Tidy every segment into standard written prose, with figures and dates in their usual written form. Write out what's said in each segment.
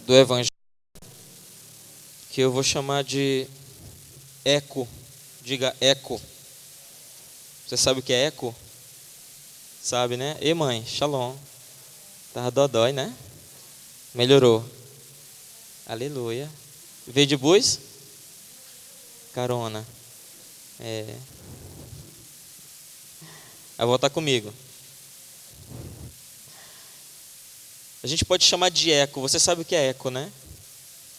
do Evangelho, que eu vou chamar de eco. Diga eco. Você sabe o que é eco? Sabe, né? Ei, mãe, shalom. Tava dodói, né? Melhorou. Aleluia. Veio de bus? Carona. Vai voltar comigo. A gente pode chamar de eco. Você sabe o que é eco, né?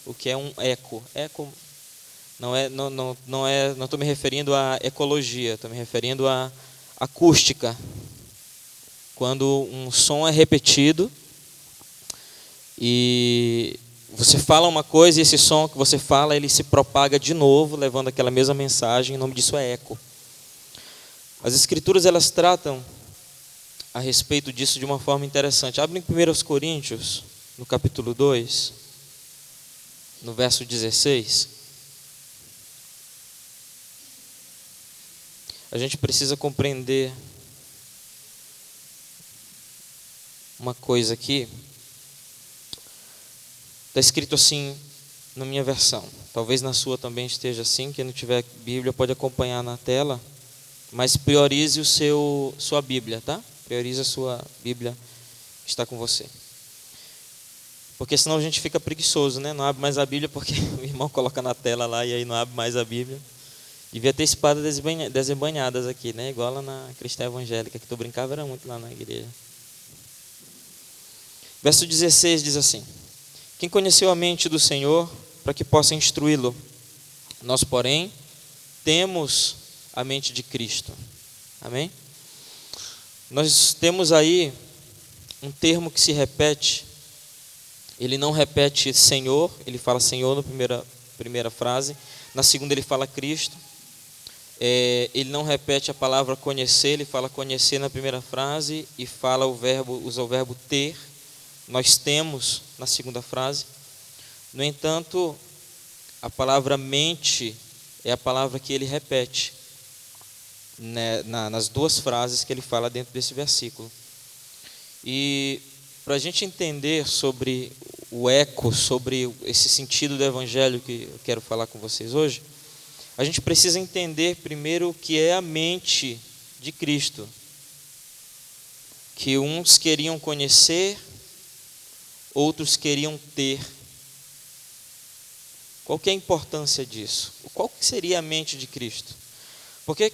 O que é um eco? Eco não estou me referindo à ecologia, estou me referindo à acústica. Quando um som é repetido e você fala uma coisa e esse som que você fala, ele se propaga de novo, levando aquela mesma mensagem, o nome disso é eco. As escrituras, elas tratam a respeito disso de uma forma interessante. Abre em 1 Coríntios, no capítulo 2, no verso 16. A gente precisa compreender uma coisa aqui. Está escrito assim na minha versão. Talvez na sua também esteja assim. Quem não tiver Bíblia pode acompanhar na tela. Mas priorize sua Bíblia, tá? Priorize a sua Bíblia que está com você. Porque senão a gente fica preguiçoso, né? Não abre mais a Bíblia porque o irmão coloca na tela lá e aí não abre mais a Bíblia. Devia ter espadas desembanhadas aqui, né? Igual lá na Cristã Evangélica, que tu brincava era muito lá na igreja. Verso 16 diz assim: quem conheceu a mente do Senhor para que possa instruí-lo? Nós, porém, temos a mente de Cristo. Amém? Nós temos aí um termo que se repete. Ele não repete Senhor, ele fala Senhor na primeira frase. Na segunda ele fala Cristo. Ele não repete a palavra conhecer, ele fala conhecer na primeira frase e usa o verbo ter. Nós temos na segunda frase. No entanto, a palavra mente é a palavra que ele repete, né, nas duas frases que ele fala dentro desse versículo. E para a gente entender sobre o eco, sobre esse sentido do Evangelho que eu quero falar com vocês hoje, a gente precisa entender primeiro o que é a mente de Cristo. Que uns queriam conhecer, outros queriam ter. Qual que é a importância disso? Qual que seria a mente de Cristo? Porque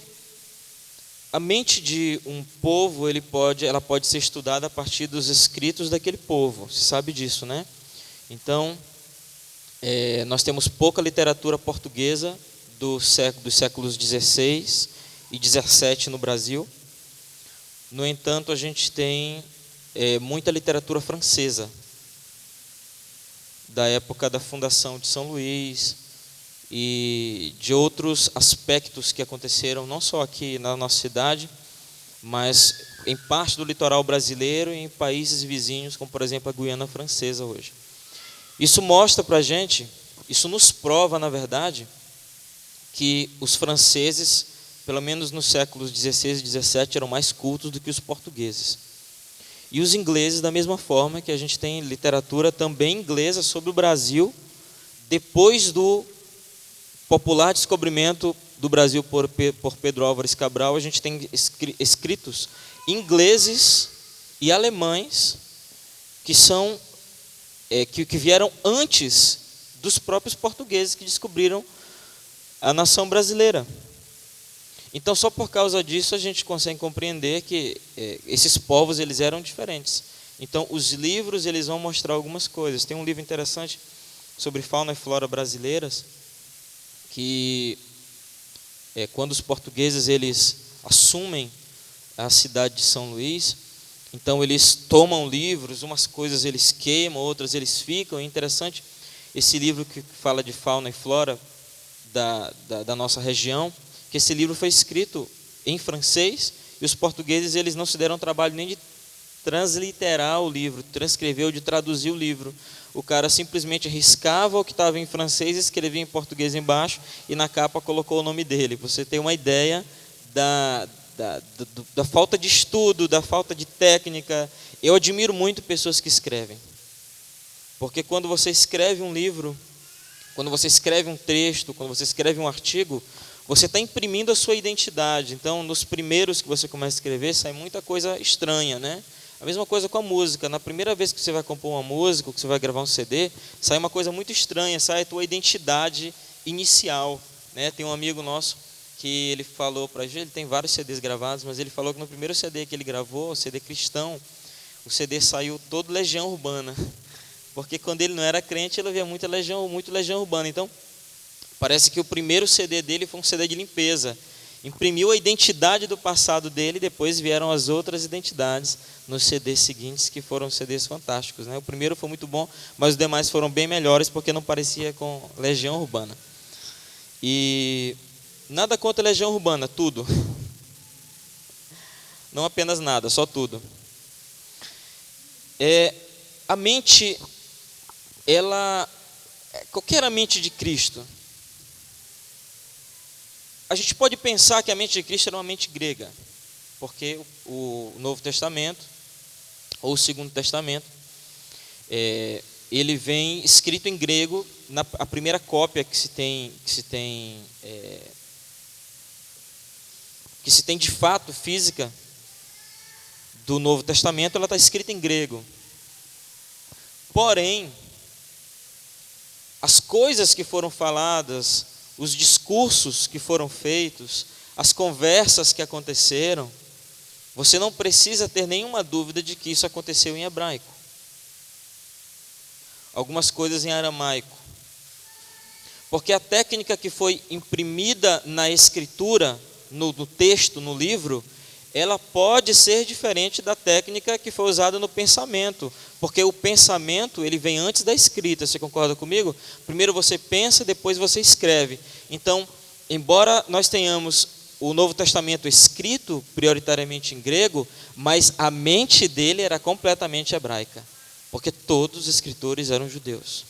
a mente de um povo, ela pode ser estudada a partir dos escritos daquele povo. Você sabe disso, né? Então, nós temos pouca literatura portuguesa dos séculos 16 e 17 no Brasil. No entanto, a gente tem muita literatura francesa, da época da fundação de São Luís e de outros aspectos que aconteceram, não só aqui na nossa cidade, mas em parte do litoral brasileiro e em países vizinhos, como por exemplo a Guiana Francesa hoje. Isso mostra para a gente, isso nos prova, na verdade, que os franceses, pelo menos nos séculos 16 e 17, eram mais cultos do que os portugueses. E os ingleses, da mesma forma que a gente tem literatura também inglesa sobre o Brasil, depois do popular descobrimento do Brasil por Pedro Álvares Cabral, a gente tem escritos ingleses e alemães que vieram antes dos próprios portugueses que descobriram a nação brasileira. Então, só por causa disso a gente consegue compreender que esses povos eles eram diferentes. Então, os livros eles vão mostrar algumas coisas. Tem um livro interessante sobre fauna e flora brasileiras que quando os portugueses eles assumem a cidade de São Luís, então eles tomam livros, umas coisas eles queimam, outras eles ficam. É interessante esse livro que fala de fauna e flora da nossa região, que esse livro foi escrito em francês e os portugueses eles não se deram trabalho nem de transliterar o livro, transcrever ou de traduzir o livro. O cara simplesmente riscava o que estava em francês, escrevia em português embaixo e na capa colocou o nome dele. Você tem uma ideia da falta de estudo, da falta de técnica. Eu admiro muito pessoas que escrevem. Porque quando você escreve um livro, quando você escreve um texto, quando você escreve um artigo, você está imprimindo a sua identidade. Então, nos primeiros que você começa a escrever, sai muita coisa estranha, né? A mesma coisa com a música. Na primeira vez que você vai compor uma música, que você vai gravar um CD, sai uma coisa muito estranha, sai a tua identidade inicial, né? Tem um amigo nosso que ele falou para a gente, ele tem vários CDs gravados, mas ele falou que no primeiro CD que ele gravou, o CD cristão, o CD saiu todo Legião Urbana. Porque quando ele não era crente, ele ouvia muito Legião Urbana. Então, parece que o primeiro CD dele foi um CD de limpeza. Imprimiu a identidade do passado dele, depois vieram as outras identidades nos CDs seguintes, que foram CDs fantásticos, né? O primeiro foi muito bom, mas os demais foram bem melhores, porque não parecia com Legião Urbana. E nada contra Legião Urbana, tudo. Não apenas nada, só tudo. A mente, qualquer mente de Cristo, a gente pode pensar que a mente de Cristo era uma mente grega, porque o Novo Testamento, ou o Segundo Testamento, ele vem escrito em grego. A primeira cópia que se tem de fato física do Novo Testamento, ela está escrita em grego. Porém, as coisas que foram faladas, os discursos que foram feitos, as conversas que aconteceram, você não precisa ter nenhuma dúvida de que isso aconteceu em hebraico. Algumas coisas em aramaico. Porque a técnica que foi imprimida na escritura, no texto, no livro, ela pode ser diferente da técnica que foi usada no pensamento, porque o pensamento, ele vem antes da escrita. Você concorda comigo? Primeiro você pensa, depois você escreve. Então, embora nós tenhamos o Novo Testamento escrito prioritariamente em grego, mas a mente dele era completamente hebraica, porque todos os escritores eram judeus.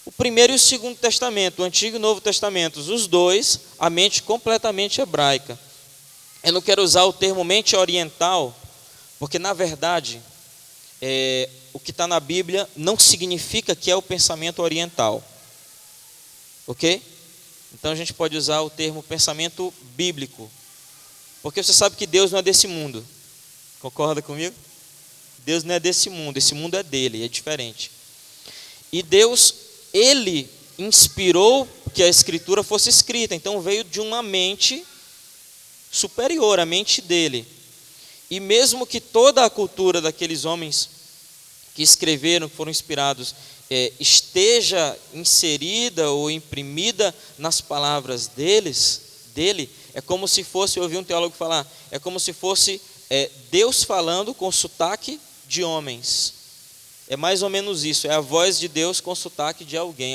O primeiro e o Segundo Testamento, o Antigo e o Novo Testamento, os dois, a mente completamente hebraica. Eu não quero usar o termo mente oriental, porque na verdade, o que está na Bíblia não significa que é o pensamento oriental. Ok? Então a gente pode usar o termo pensamento bíblico, porque você sabe que Deus não é desse mundo. Concorda comigo? Deus não é desse mundo, esse mundo é dele, é diferente. E Deus, ele inspirou que a Escritura fosse escrita, então veio de uma mente superior, a mente dele. E mesmo que toda a cultura daqueles homens que escreveram, que foram inspirados, esteja inserida ou imprimida nas palavras dele, é como se fosse, eu ouvi um teólogo falar, é como se fosse Deus falando com sotaque de homens. É mais ou menos isso, é a voz de Deus com sotaque de alguém,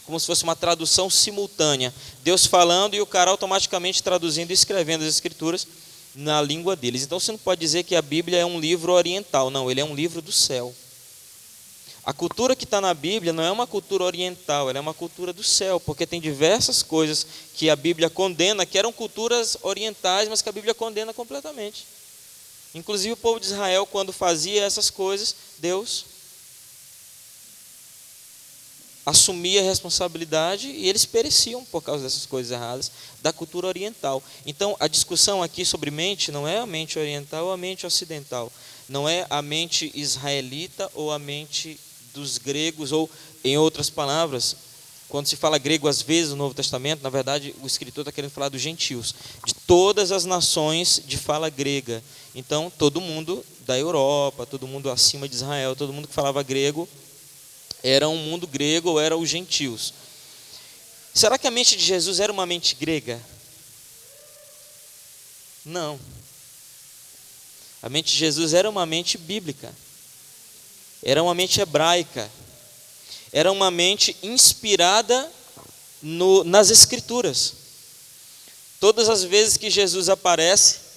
como se fosse uma tradução simultânea. Deus falando e o cara automaticamente traduzindo e escrevendo as escrituras na língua deles. Então você não pode dizer que a Bíblia é um livro oriental, não, ele é um livro do céu. A cultura que está na Bíblia não é uma cultura oriental, ela é uma cultura do céu, porque tem diversas coisas que a Bíblia condena, que eram culturas orientais, mas que a Bíblia condena completamente. Inclusive o povo de Israel, quando fazia essas coisas, Deus assumia a responsabilidade e eles pereciam por causa dessas coisas erradas da cultura oriental. Então, a discussão aqui sobre mente não é a mente oriental ou a mente ocidental. Não é a mente israelita ou a mente dos gregos, ou, em outras palavras, quando se fala grego às vezes no Novo Testamento, na verdade o escritor está querendo falar dos gentios, de todas as nações de fala grega. Então, todo mundo da Europa, todo mundo acima de Israel, todo mundo que falava grego, era um mundo grego ou eram os gentios. Será que a mente de Jesus era uma mente grega? Não. A mente de Jesus era uma mente bíblica. Era uma mente hebraica. Era uma mente inspirada nas Escrituras. Todas as vezes que Jesus aparece,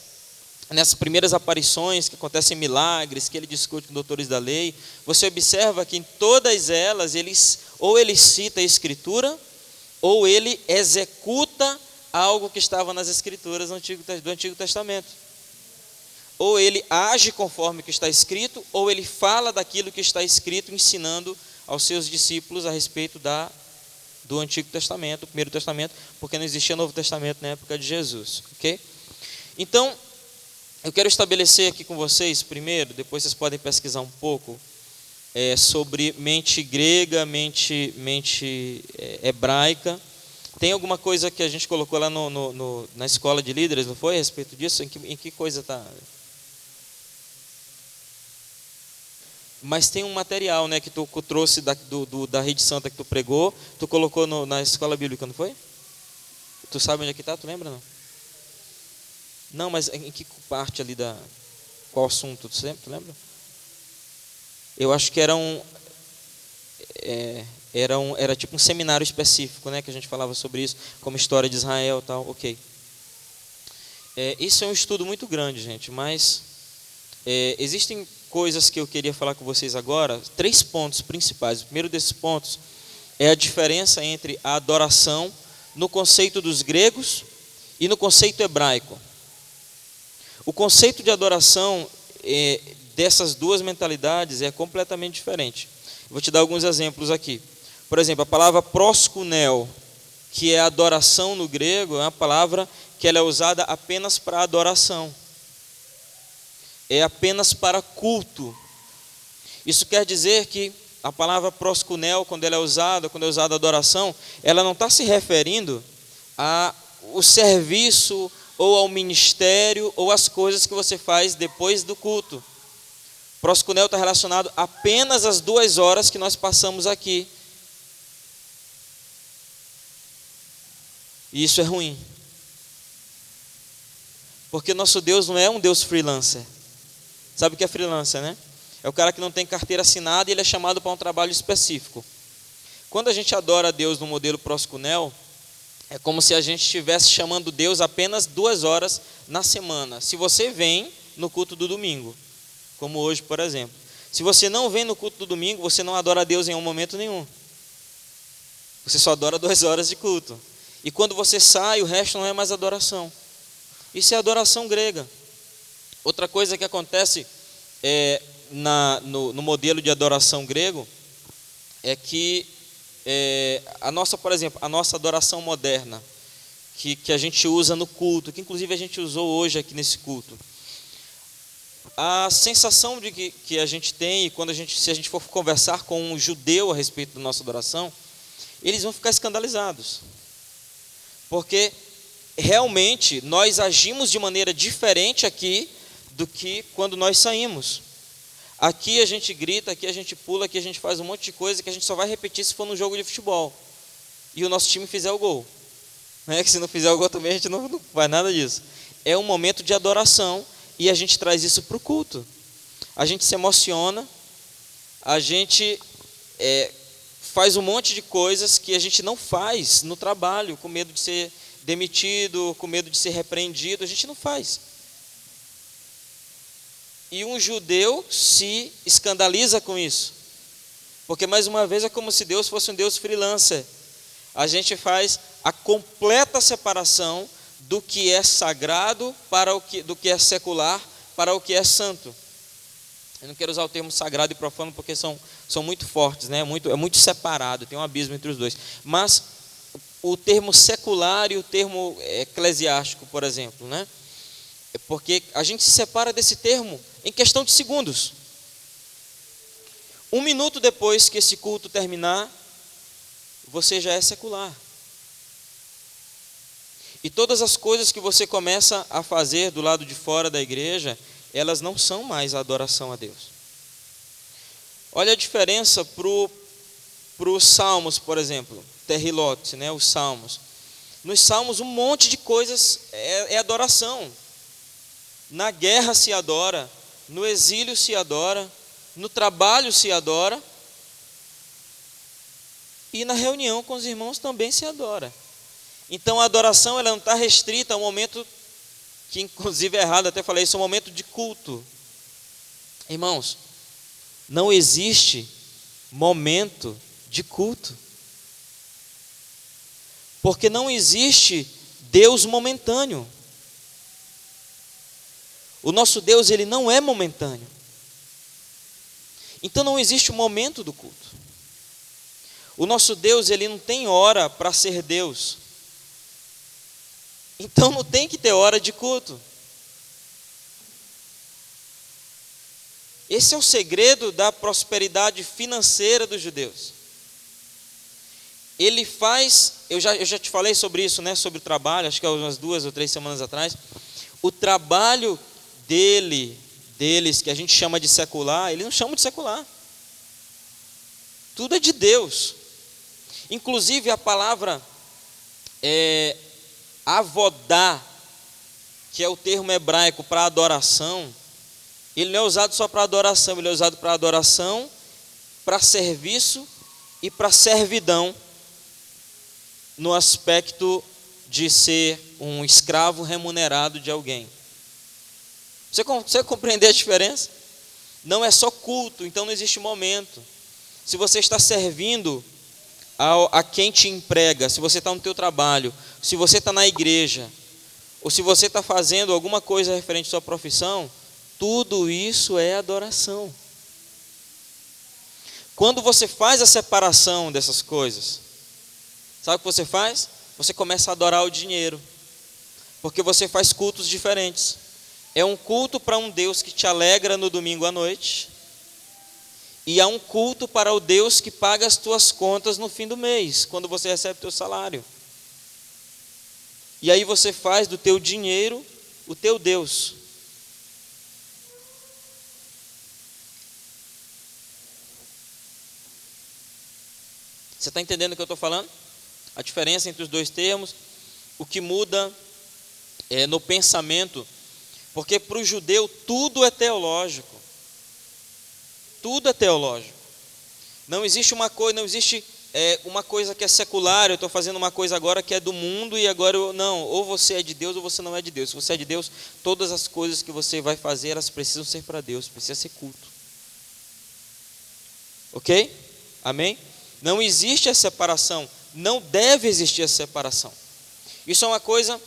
nessas primeiras aparições, que acontecem milagres, que ele discute com doutores da lei, você observa que em todas elas, ou ele cita a Escritura, ou ele executa algo que estava nas Escrituras do Antigo Testamento. ou ele age conforme o que está escrito, ou ele fala daquilo que está escrito, ensinando aos seus discípulos a respeito do Antigo Testamento, do Primeiro Testamento, porque não existia Novo Testamento na época de Jesus, ok? Então, eu quero estabelecer aqui com vocês primeiro, depois vocês podem pesquisar um pouco, sobre mente grega, mente hebraica. Tem alguma coisa que a gente colocou lá na escola de líderes, não foi? A respeito disso? Em que coisa está? Mas tem um material, né, que tu trouxe da Rede Santa que tu pregou, tu colocou na escola bíblica, não foi? Tu sabe onde é que está? Tu lembra, não? Não, mas em que parte ali qual assunto? Tu lembra? Eu acho que era tipo um seminário específico, né, que a gente falava sobre isso, como história de Israel e tal, ok. Isso é um estudo muito grande, gente, mas existem coisas que eu queria falar com vocês agora, 3 pontos principais. O primeiro desses pontos é a diferença entre a adoração no conceito dos gregos e no conceito hebraico. O conceito de adoração dessas duas mentalidades é completamente diferente. Vou te dar alguns exemplos aqui. Por exemplo, a palavra proskuneo, que é adoração no grego, é uma palavra que ela é usada apenas para adoração. É apenas para culto. Isso quer dizer que a palavra proskuneo, quando é usada adoração, ela não está se referindo ao serviço ou ao ministério ou às coisas que você faz depois do culto. Proskuneo está relacionado apenas às 2 horas que nós passamos aqui. E isso é ruim. Porque nosso Deus não é um Deus freelancer. Sabe o que é freelancer, né? É o cara que não tem carteira assinada e ele é chamado para um trabalho específico. Quando a gente adora a Deus no modelo proskuneo, é como se a gente estivesse chamando Deus apenas 2 horas na semana. Se você vem no culto do domingo, como hoje, por exemplo. Se você não vem no culto do domingo, você não adora a Deus em um momento nenhum. Você só adora 2 horas de culto. E quando você sai, o resto não é mais adoração. Isso é adoração grega. Outra coisa que acontece no modelo de adoração grego é que por exemplo, a nossa adoração moderna, que a gente usa no culto, que inclusive a gente usou hoje aqui nesse culto, a sensação de que a gente tem, se a gente for conversar com um judeu a respeito da nossa adoração, eles vão ficar escandalizados, porque realmente nós agimos de maneira diferente aqui do que quando nós saímos. Aqui a gente grita, aqui a gente pula, aqui a gente faz um monte de coisa que a gente só vai repetir se for num jogo de futebol e o nosso time fizer o gol, né? Que se não fizer o gol também a gente não faz nada disso. É um momento de adoração e a gente traz isso para o culto. A gente se emociona, a gente faz um monte de coisas que a gente não faz no trabalho, com medo de ser demitido, com medo de ser repreendido, a gente não faz. E um judeu se escandaliza com isso, porque mais uma vez é como se Deus fosse um Deus freelancer. A gente faz a completa separação do que é sagrado do que é secular para o que é santo. Eu não quero usar o termo sagrado e profano porque são muito fortes, né? É muito separado, tem um abismo entre os dois. Mas o termo secular e o termo eclesiástico, por exemplo, né? É porque a gente se separa desse termo em questão de segundos. 1 minuto depois que esse culto terminar, você já é secular. E todas as coisas que você começa a fazer do lado de fora da igreja, elas não são mais a adoração a Deus. Olha a diferença para os salmos, por exemplo, Terrilote, né, os salmos. Nos salmos um monte de coisas é adoração. Na guerra se adora, no exílio se adora, no trabalho se adora, e na reunião com os irmãos também se adora. Então a adoração ela não está restrita a um momento, que inclusive é errado, até falei isso, é um momento de culto. Irmãos, não existe momento de culto, porque não existe Deus momentâneo. O nosso Deus, ele não é momentâneo. Então não existe o momento do culto. O nosso Deus, ele não tem hora para ser Deus. Então não tem que ter hora de culto. Esse é o segredo da prosperidade financeira dos judeus. Ele faz, eu já te falei sobre isso, né, sobre o trabalho, acho que há umas 2 ou 3 semanas atrás. O trabalho deles, que a gente chama de secular, eles não chamam de secular. Tudo é de Deus. Inclusive a palavra avodá, que é o termo hebraico para adoração, ele não é usado só para adoração, ele é usado para adoração, para serviço e para servidão, no aspecto de ser um escravo remunerado de alguém. Você consegue compreender a diferença? Não é só culto, então não existe momento. Se você está servindo a quem te emprega, se você está no teu trabalho, se você está na igreja, ou se você está fazendo alguma coisa referente à sua profissão, tudo isso é adoração. Quando você faz a separação dessas coisas, sabe o que você faz? Você começa a adorar o dinheiro, porque você faz cultos diferentes. É um culto para um Deus que te alegra no domingo à noite, e há um culto para o Deus que paga as tuas contas no fim do mês, quando você recebe o teu salário. E aí você faz do teu dinheiro o teu Deus. Você está entendendo o que eu estou falando? A diferença entre os dois termos, o que muda no pensamento, porque para o judeu tudo é teológico. Tudo é teológico. Não existe uma coisa que é secular. Eu estou fazendo uma coisa agora que é do mundo e agora não. Ou você é de Deus ou você não é de Deus. Se você é de Deus, todas as coisas que você vai fazer, elas precisam ser para Deus, precisa ser culto. Ok? Amém? Não existe a separação. Não deve existir a separação. Isso é uma coisa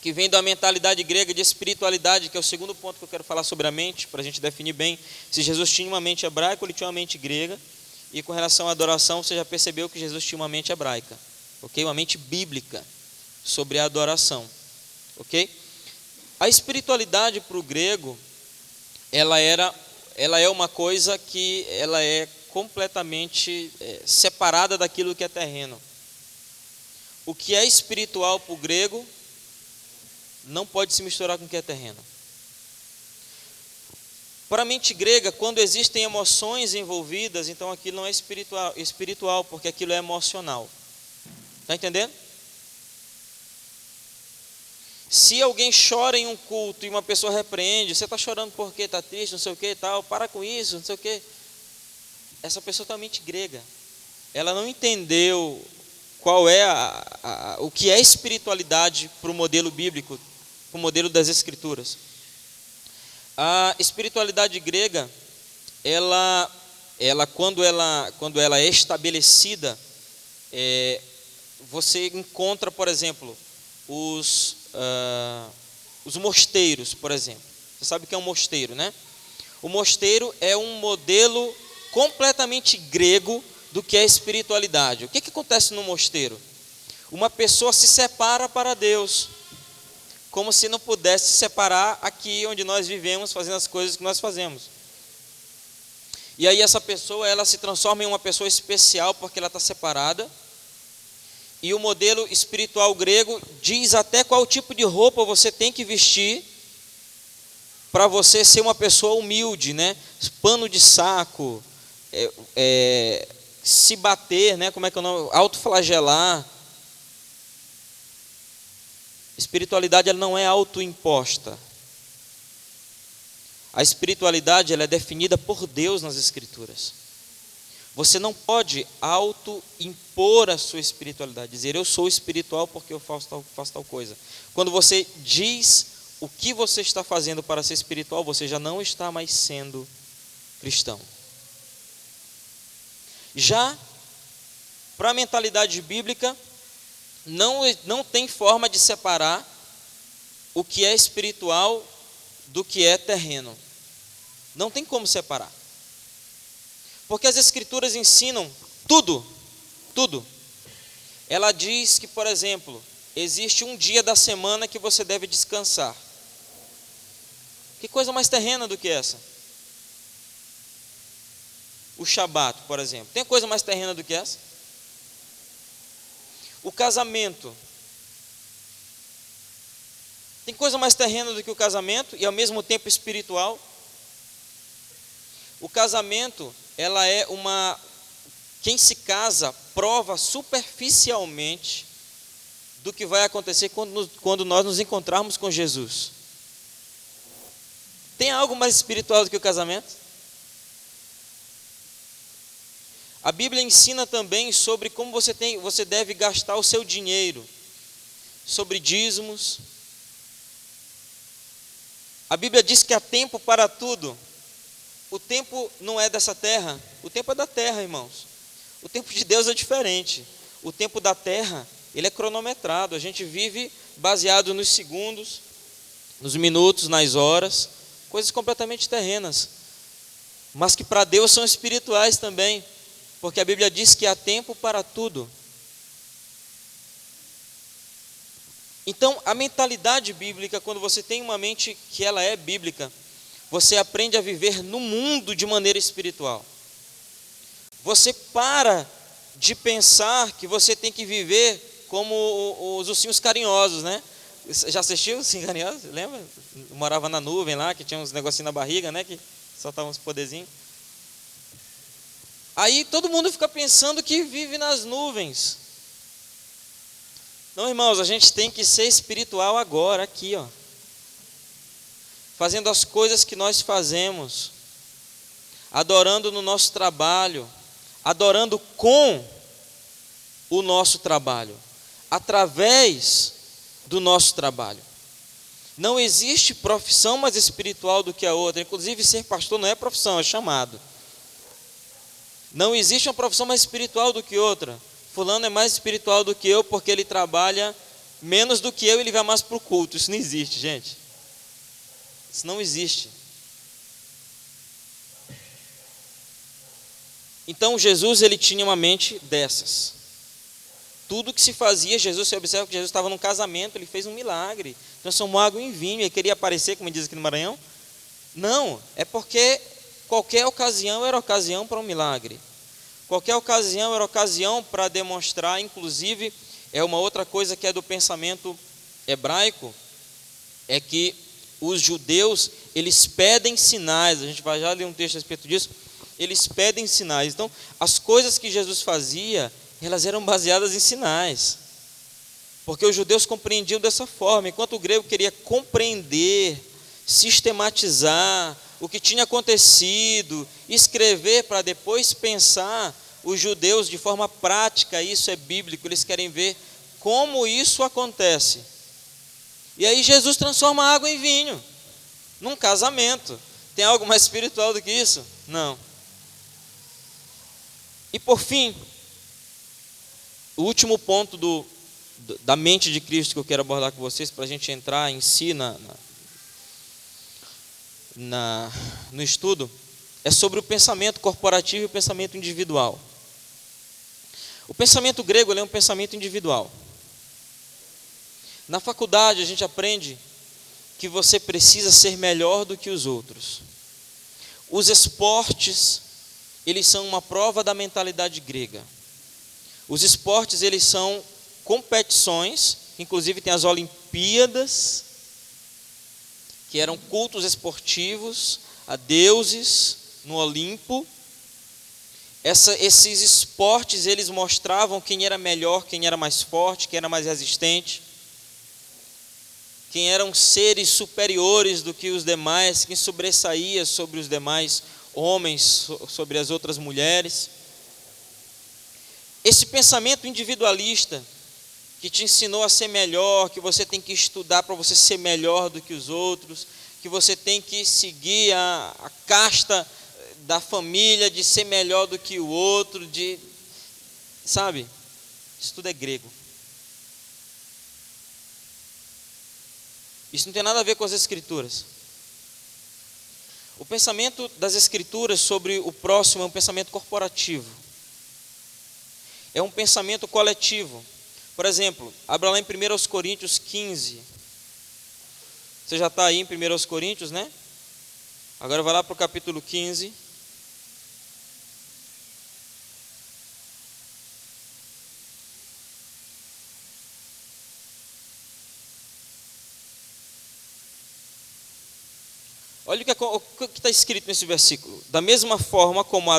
que vem da mentalidade grega de espiritualidade, que é o segundo ponto que eu quero falar sobre a mente, para a gente definir bem se Jesus tinha uma mente hebraica ou ele tinha uma mente grega. E com relação à adoração, você já percebeu que Jesus tinha uma mente hebraica, ok? Uma mente bíblica sobre a adoração, ok? A espiritualidade para o grego, ela é uma coisa que ela é completamente separada daquilo que é terreno. O que é espiritual para o grego não pode se misturar com o que é terreno. Para a mente grega, quando existem emoções envolvidas, então aquilo não é espiritual, porque aquilo é emocional. Está entendendo? Se alguém chora em um culto e uma pessoa repreende, você está chorando porque está triste, não sei o que e tal, para com isso, não sei o que. Essa pessoa tem uma mente grega. Ela não entendeu qual é o que é espiritualidade para o modelo bíblico, para o modelo das Escrituras. A espiritualidade grega, quando ela é estabelecida, você encontra, por exemplo, os mosteiros, por exemplo. Você sabe o que é um mosteiro, né? O mosteiro é um modelo completamente grego do que é espiritualidade. O que acontece no mosteiro? Uma pessoa se separa para Deus, como se não pudesse se separar aqui onde nós vivemos, fazendo as coisas que nós fazemos. E aí essa pessoa, ela se transforma em uma pessoa especial porque ela está separada. E o modelo espiritual grego diz até qual tipo de roupa você tem que vestir para você ser uma pessoa humilde, né? Pano de saco, se bater, né? Como é que é o nome? Autoflagelar. Espiritualidade, ela não é autoimposta. A espiritualidade, ela é definida por Deus nas Escrituras. Você não pode autoimpor a sua espiritualidade, dizer eu sou espiritual porque eu faço tal coisa. Quando você diz o que você está fazendo para ser espiritual, você já não está mais sendo cristão. Já para a mentalidade bíblica, não tem forma de separar o que é espiritual do que é terreno. Não tem como separar. Porque as Escrituras ensinam tudo. Ela diz que, por exemplo, existe um dia da semana que você deve descansar. Que coisa mais terrena do que essa? O Shabat, por exemplo. Tem coisa mais terrena do que essa? O casamento. Tem coisa mais terrena do que o casamento e ao mesmo tempo espiritual? O casamento, ela é uma... Quem se casa prova superficialmente do que vai acontecer quando nós nos encontrarmos com Jesus. Tem algo mais espiritual do que o casamento? A Bíblia ensina também sobre como você deve gastar o seu dinheiro, sobre dízimos. A Bíblia diz que há tempo para tudo. O tempo não é dessa terra, o tempo é da terra, irmãos. O tempo de Deus é diferente. O tempo da terra, ele é cronometrado. A gente vive baseado nos segundos, nos minutos, nas horas, coisas completamente terrenas, mas que para Deus são espirituais também, porque a Bíblia diz que há tempo para tudo. Então, a mentalidade bíblica, quando você tem uma mente que ela é bíblica, você aprende a viver no mundo de maneira espiritual. Você para de pensar que você tem que viver como os ursinhos carinhosos, né? Já assistiu os ursinhos carinhosos? Lembra? Morava na nuvem lá, que tinha uns negocinhos na barriga, né? Que soltavam uns poderzinhos. Aí todo mundo fica pensando que vive nas nuvens. Não, irmãos, a gente tem que ser espiritual agora, aqui, ó. Fazendo as coisas que nós fazemos, adorando no nosso trabalho, adorando com o nosso trabalho, através do nosso trabalho. Não existe profissão mais espiritual do que a outra. Inclusive, ser pastor não é profissão, é chamado. Não existe uma profissão mais espiritual do que outra. Fulano é mais espiritual do que eu porque ele trabalha menos do que eu e ele vai mais para o culto. Isso não existe, gente. Isso não existe. Então Jesus, ele tinha uma mente dessas. Tudo que se fazia, você observa que Jesus estava num casamento, ele fez um milagre, transformou água em vinho. Ele queria aparecer, como diz aqui no Maranhão? Não, é porque qualquer ocasião era ocasião para um milagre. Qualquer ocasião era ocasião para demonstrar. Inclusive, é uma outra coisa que é do pensamento hebraico, é que os judeus, eles pedem sinais. A gente vai já ler um texto a respeito disso. Eles pedem sinais. Então, as coisas que Jesus fazia, elas eram baseadas em sinais, porque os judeus compreendiam dessa forma, enquanto o grego queria compreender, sistematizar o que tinha acontecido, escrever para depois pensar. Os judeus, de forma prática, isso é bíblico, eles querem ver como isso acontece. E aí Jesus transforma a água em vinho, num casamento. Tem algo mais espiritual do que isso? Não. E por fim, o último ponto da mente de Cristo que eu quero abordar com vocês, para a gente entrar em si no estudo, é sobre o pensamento corporativo e o pensamento individual. O pensamento grego é um pensamento individual. Na faculdade a gente aprende que você precisa ser melhor do que os outros. Os esportes, eles são uma prova da mentalidade grega. Os esportes, eles são competições, inclusive tem as Olimpíadas, que eram cultos esportivos a deuses no Olimpo. Esses esportes, eles mostravam quem era melhor, quem era mais forte, quem era mais resistente, quem eram seres superiores do que os demais, quem sobressaía sobre os demais homens, sobre as outras mulheres. Esse pensamento individualista que te ensinou a ser melhor, que você tem que estudar para você ser melhor do que os outros, que você tem que seguir a casta da família de ser melhor do que o outro, sabe? Isso tudo é grego. Isso não tem nada a ver com as Escrituras. O pensamento das Escrituras sobre o próximo é um pensamento corporativo. É um pensamento coletivo. Por exemplo, abra lá em 1 Coríntios 15. Você já está aí em 1 Coríntios, né? Agora vai lá para o capítulo 15. Olha o que está escrito nesse versículo. Da mesma forma como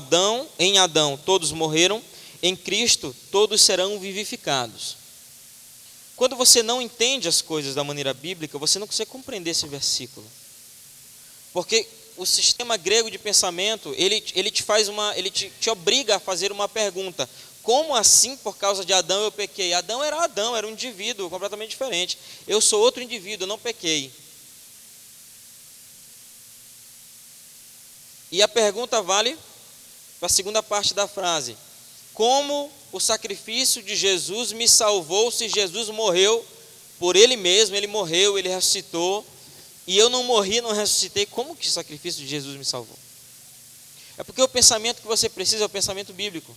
em Adão todos morreram, em Cristo todos serão vivificados. Quando você não entende as coisas da maneira bíblica, você não consegue compreender esse versículo. Porque o sistema grego de pensamento, ele te obriga a fazer uma pergunta. Como assim, por causa de Adão, eu pequei? Adão, era um indivíduo completamente diferente. Eu sou outro indivíduo, eu não pequei. E a pergunta vale para a segunda parte da frase. Como o sacrifício de Jesus me salvou se Jesus morreu por Ele mesmo? Ele morreu, Ele ressuscitou, e eu não morri, não ressuscitei. Como que o sacrifício de Jesus me salvou? É porque o pensamento que você precisa é o pensamento bíblico,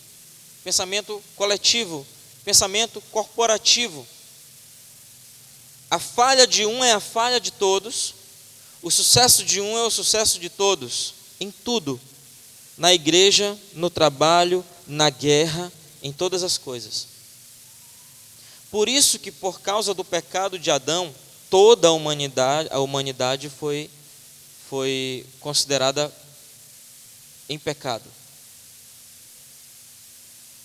pensamento coletivo, pensamento corporativo. A falha de um é a falha de todos, o sucesso de um é o sucesso de todos, em tudo, na igreja, no trabalho, na guerra, em todas as coisas. Por isso que por causa do pecado de Adão, toda a humanidade foi considerada em pecado.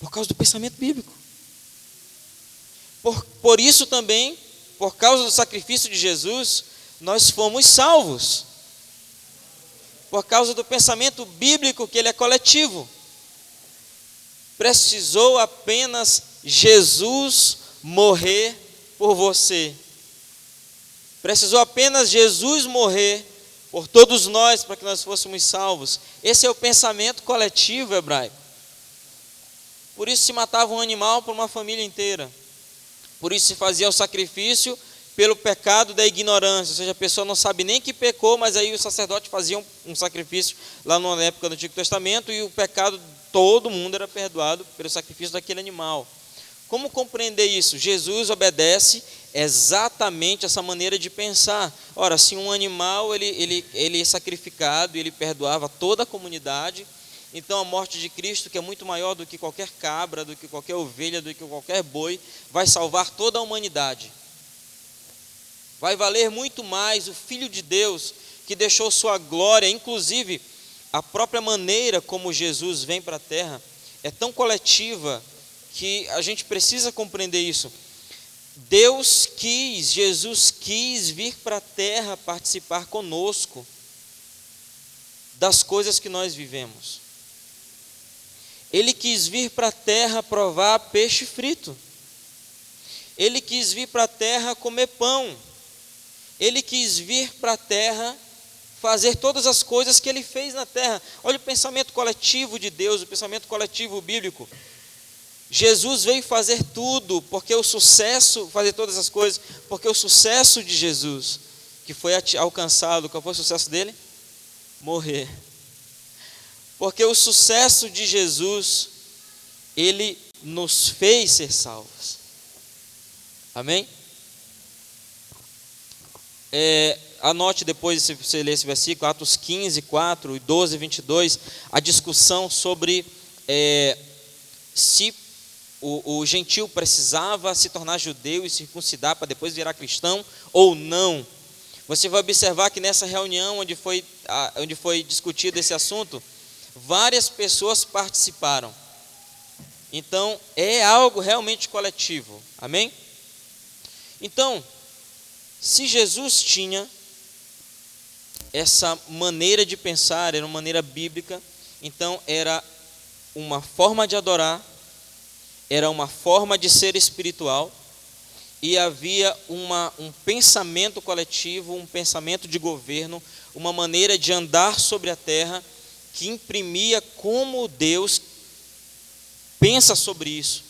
Por causa do pensamento bíblico. Por isso também, por causa do sacrifício de Jesus, nós fomos salvos. Por causa do pensamento bíblico, que ele é coletivo. Precisou apenas Jesus morrer por você. Precisou apenas Jesus morrer por todos nós, para que nós fôssemos salvos. Esse é o pensamento coletivo hebraico. Por isso se matava um animal para uma família inteira. Por isso se fazia o sacrifício pelo pecado da ignorância, ou seja, a pessoa não sabe nem que pecou, mas aí o sacerdote fazia um sacrifício lá na época do Antigo Testamento, e o pecado, todo mundo era perdoado pelo sacrifício daquele animal. Como compreender isso? Jesus obedece exatamente essa maneira de pensar. Ora, se um animal ele é sacrificado, ele perdoava toda a comunidade, então a morte de Cristo, que é muito maior do que qualquer cabra, do que qualquer ovelha, do que qualquer boi, vai salvar toda a humanidade. Vai valer muito mais o Filho de Deus, que deixou sua glória, inclusive a própria maneira como Jesus vem para a terra é tão coletiva que a gente precisa compreender isso. Jesus quis vir para a terra participar conosco das coisas que nós vivemos. Ele quis vir para a terra provar peixe frito. Ele quis vir para a terra comer pão. Ele quis vir para a terra fazer todas as coisas que ele fez na terra. Olha o pensamento coletivo de Deus, o pensamento coletivo bíblico. Jesus veio fazer tudo, fazer todas as coisas, porque o sucesso de Jesus, que foi alcançado, qual foi o sucesso dele? Morrer. Porque o sucesso de Jesus, ele nos fez ser salvos. Amém? Anote depois, se você ler esse versículo, Atos 15, 4 e 12, 22, a discussão sobre se o gentil precisava se tornar judeu e circuncidar para depois virar cristão ou não. Você vai observar que nessa reunião onde foi discutido esse assunto, várias pessoas participaram. Então, é algo realmente coletivo. Amém? Então, se Jesus tinha essa maneira de pensar, era uma maneira bíblica, então era uma forma de adorar, era uma forma de ser espiritual, e havia um pensamento coletivo, um pensamento de governo, uma maneira de andar sobre a terra, que imprimia como Deus pensa sobre isso.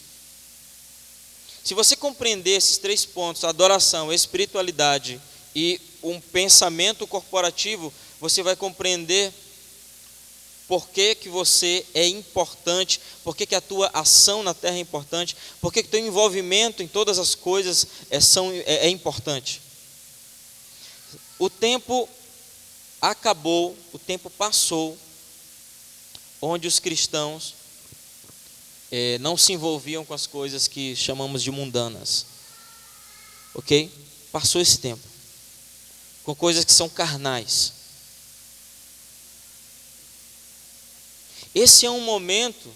Se você compreender esses 3 pontos, a adoração, a espiritualidade e um pensamento corporativo, você vai compreender por que que você é importante, por que que a tua ação na terra é importante, por que que o teu envolvimento em todas as coisas é importante. O tempo acabou, o tempo passou, onde os cristãos não se envolviam com as coisas que chamamos de mundanas. Ok? Passou esse tempo. Com coisas que são carnais. Esse é um momento,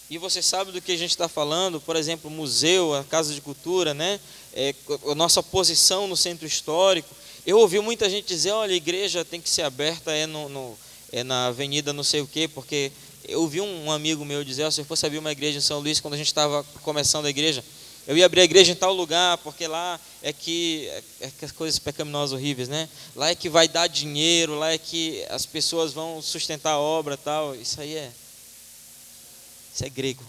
e você sabe do que a gente está falando, por exemplo, o museu, a casa de cultura, né? A nossa posição no centro histórico. Eu ouvi muita gente dizer, olha, a igreja tem que ser aberta, na avenida não sei o quê, porque eu ouvi um amigo meu dizer, se eu fosse abrir uma igreja em São Luís, quando a gente estava começando a igreja, eu ia abrir a igreja em tal lugar, porque lá é que as coisas pecaminosas horríveis, né? Lá é que vai dar dinheiro, lá é que as pessoas vão sustentar a obra e tal. Isso é grego.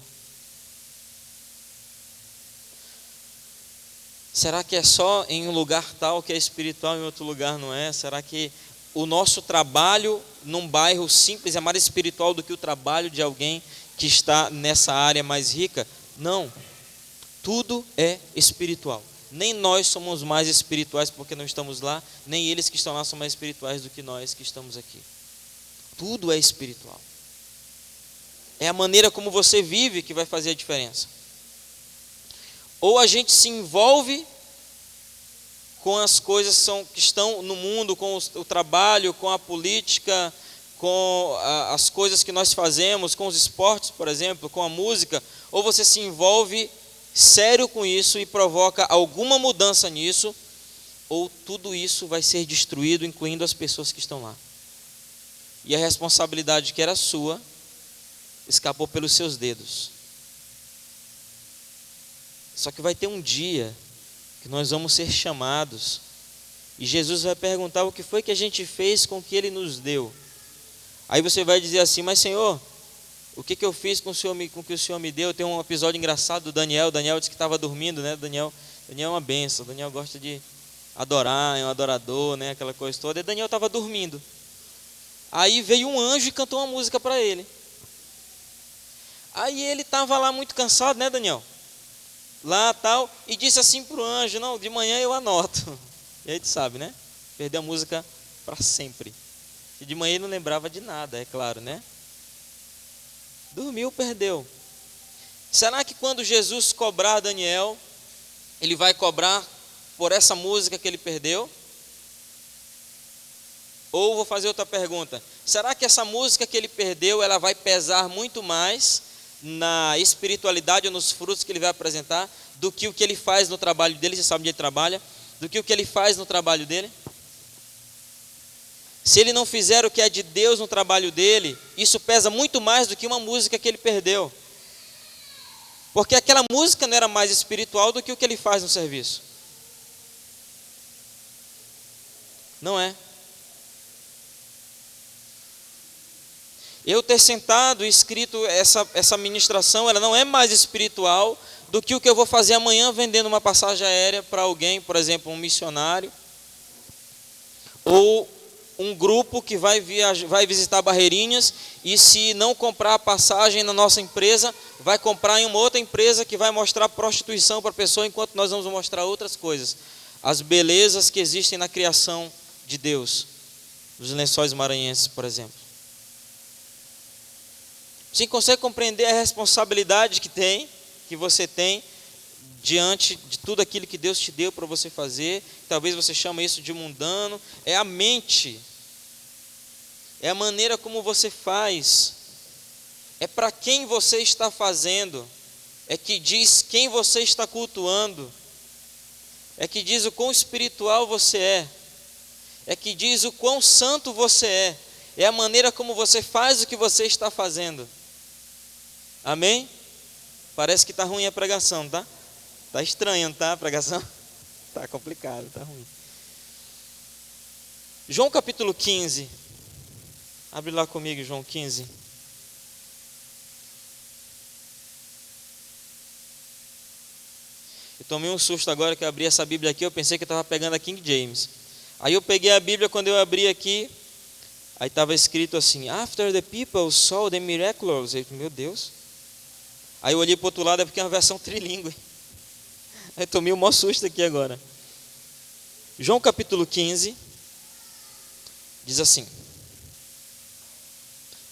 Será que é só em um lugar tal que é espiritual e em outro lugar não é? Será que o nosso trabalho num bairro simples é mais espiritual do que o trabalho de alguém que está nessa área mais rica? Não. Tudo é espiritual. Nem nós somos mais espirituais porque não estamos lá, nem eles que estão lá são mais espirituais do que nós que estamos aqui. Tudo é espiritual. É a maneira como você vive que vai fazer a diferença. Ou a gente se envolve com as coisas que estão no mundo, com o trabalho, com a política, com as coisas que nós fazemos, com os esportes, por exemplo, com a música, ou você se envolve sério com isso e provoca alguma mudança nisso, ou tudo isso vai ser destruído, incluindo as pessoas que estão lá. E a responsabilidade que era sua, escapou pelos seus dedos. Só que vai ter um dia que nós vamos ser chamados e Jesus vai perguntar o que foi que a gente fez com o que Ele nos deu. Aí você vai dizer assim, mas Senhor, o que eu fiz com o que o Senhor me deu? Tem um episódio engraçado do Daniel. Daniel disse que estava dormindo, né? Daniel é uma benção. Daniel gosta de adorar, é um adorador, né? Aquela coisa toda. E Daniel estava dormindo. Aí veio um anjo e cantou uma música para ele. Aí ele estava lá muito cansado, né, Daniel? Lá tal, e disse assim para o anjo, não, de manhã eu anoto. E aí tu sabe, né? Perdeu a música para sempre. E de manhã ele não lembrava de nada, é claro, né? Dormiu, perdeu. Será que quando Jesus cobrar Daniel, ele vai cobrar por essa música que ele perdeu? Ou vou fazer outra pergunta. Será que essa música que ele perdeu, ela vai pesar muito mais na espiritualidade ou nos frutos que ele vai apresentar do que o que ele faz no trabalho dele? Você sabe onde ele trabalha? Do que o que ele faz no trabalho dele? Se ele não fizer o que é de Deus no trabalho dele, isso pesa muito mais do que uma música que ele perdeu. Porque aquela música não era mais espiritual do que o que ele faz no serviço. Não é. Eu ter sentado e escrito essa ministração, ela não é mais espiritual do que o que eu vou fazer amanhã vendendo uma passagem aérea para alguém, por exemplo, um missionário, ou um grupo que vai visitar Barreirinhas e se não comprar a passagem na nossa empresa, vai comprar em uma outra empresa que vai mostrar prostituição para a pessoa, enquanto nós vamos mostrar outras coisas. As belezas que existem na criação de Deus, dos Lençóis Maranhenses, por exemplo. Você consegue compreender a responsabilidade que você tem diante de tudo aquilo que Deus te deu para você fazer? Talvez você chame isso de mundano. É a mente, é a maneira como você faz, é para quem você está fazendo, é que diz quem você está cultuando, é que diz o quão espiritual você é que diz o quão santo você é a maneira como você faz o que você está fazendo. Amém? Parece que está ruim a pregação, tá? Está estranho, tá? A pregação está complicado, está ruim. João capítulo 15. Abre lá comigo, João 15. Eu tomei um susto agora que eu abri essa Bíblia aqui, eu pensei que eu estava pegando a King James. Aí eu peguei a Bíblia, quando eu abri aqui, Aí estava escrito assim: After the people saw the miracles. Eu, meu Deus. Aí eu olhei para o outro lado, é porque é uma versão trilíngue. Aí tomei um maior susto aqui agora. João capítulo 15, diz assim,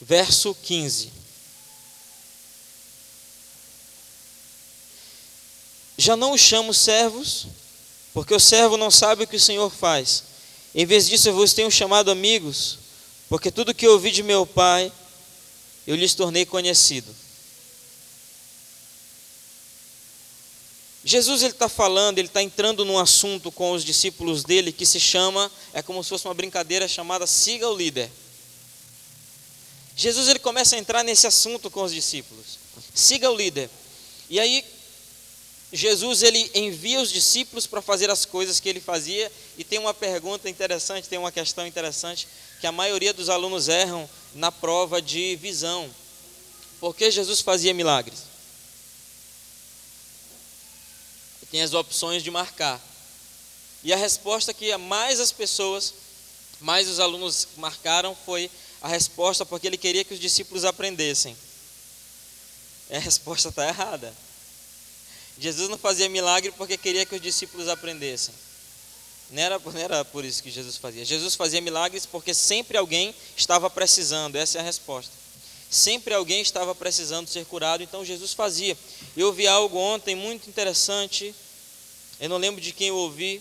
verso 15. Já não os chamo servos, porque o servo não sabe o que o Senhor faz. Em vez disso eu vos tenho chamado amigos, porque tudo que ouvi de meu Pai, eu lhes tornei conhecido. Jesus ele está falando, ele está entrando num assunto com os discípulos dele que se chama, é como se fosse uma brincadeira chamada siga o líder. Jesus ele começa a entrar nesse assunto com os discípulos, siga o líder. E aí Jesus ele envia os discípulos para fazer as coisas que ele fazia. E tem uma pergunta interessante, tem uma questão interessante, que a maioria dos alunos erram na prova de visão. Por que Jesus fazia milagres? Tem as opções de marcar. E a resposta que mais as pessoas, mais os alunos marcaram foi a resposta porque ele queria que os discípulos aprendessem. A resposta está errada. Jesus não fazia milagre porque queria que os discípulos aprendessem. Não era por isso que Jesus fazia. Jesus fazia milagres porque sempre alguém estava precisando. Essa é a resposta. Sempre alguém estava precisando ser curado, então Jesus fazia. Eu ouvi algo ontem muito interessante, eu não lembro de quem eu ouvi.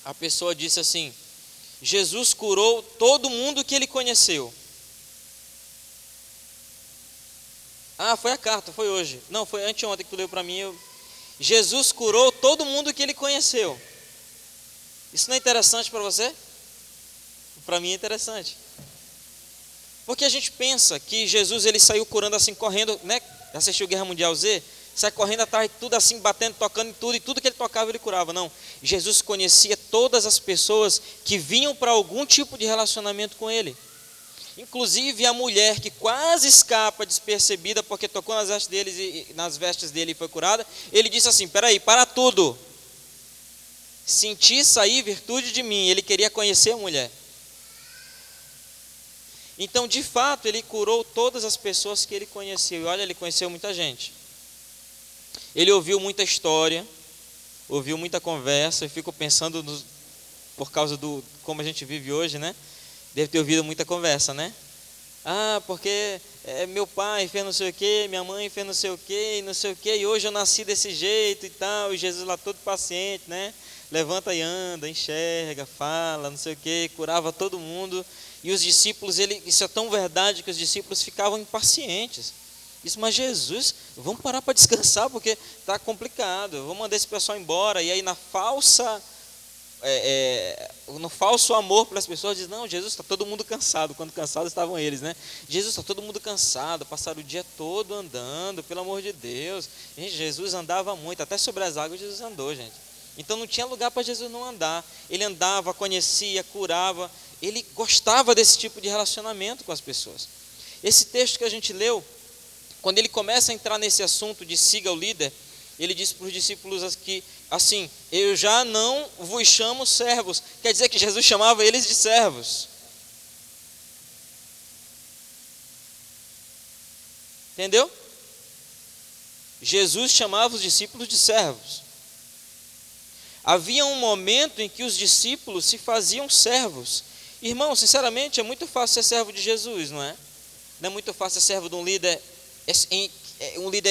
A pessoa disse assim: Jesus curou todo mundo que ele conheceu. Ah, foi a carta, foi hoje. Não, foi anteontem que tu leu para mim. Jesus curou todo mundo que ele conheceu. Isso não é interessante para você? Para mim é interessante. Porque a gente pensa que Jesus ele saiu curando assim, correndo, né? Assistiu Guerra Mundial Z? Sai correndo atrás de tudo assim, batendo, tocando em tudo, e tudo que ele tocava ele curava. Não, Jesus conhecia todas as pessoas que vinham para algum tipo de relacionamento com ele. Inclusive a mulher que quase escapa despercebida porque tocou nas vestes dele e foi curada. Ele disse assim: peraí, para tudo. Senti sair virtude de mim. Ele queria conhecer a mulher. Então, de fato, ele curou todas as pessoas que ele conheceu. E olha, ele conheceu muita gente. Ele ouviu muita história, ouviu muita conversa. Eu fico pensando, por causa do como a gente vive hoje, né? Deve ter ouvido muita conversa, né? Ah, porque meu pai fez não sei o quê, minha mãe fez não sei o quê, não sei o quê, e hoje eu nasci desse jeito e tal. E Jesus lá todo paciente, né? Levanta e anda, enxerga, fala, não sei o quê, curava todo mundo. E os discípulos, isso é tão verdade que os discípulos ficavam impacientes. Isso, mas Jesus, vamos parar para descansar porque está complicado. Vamos mandar esse pessoal embora. E aí no falso amor para as pessoas diz: não, Jesus, está todo mundo cansado. Quando cansados estavam eles, né? Jesus, está todo mundo cansado, passaram o dia todo andando, pelo amor de Deus. Gente, Jesus andava muito, até sobre as águas Jesus andou, gente. Então não tinha lugar para Jesus não andar. Ele andava, conhecia, curava. Ele gostava desse tipo de relacionamento com as pessoas. Esse texto que a gente leu, quando ele começa a entrar nesse assunto de siga o líder, ele diz para os discípulos que, assim, eu já não vos chamo servos. Quer dizer que Jesus chamava eles de servos. Entendeu? Jesus chamava os discípulos de servos. Havia um momento em que os discípulos se faziam servos. Irmão, sinceramente, é muito fácil ser servo de Jesus, não é? Não é muito fácil ser servo de um líder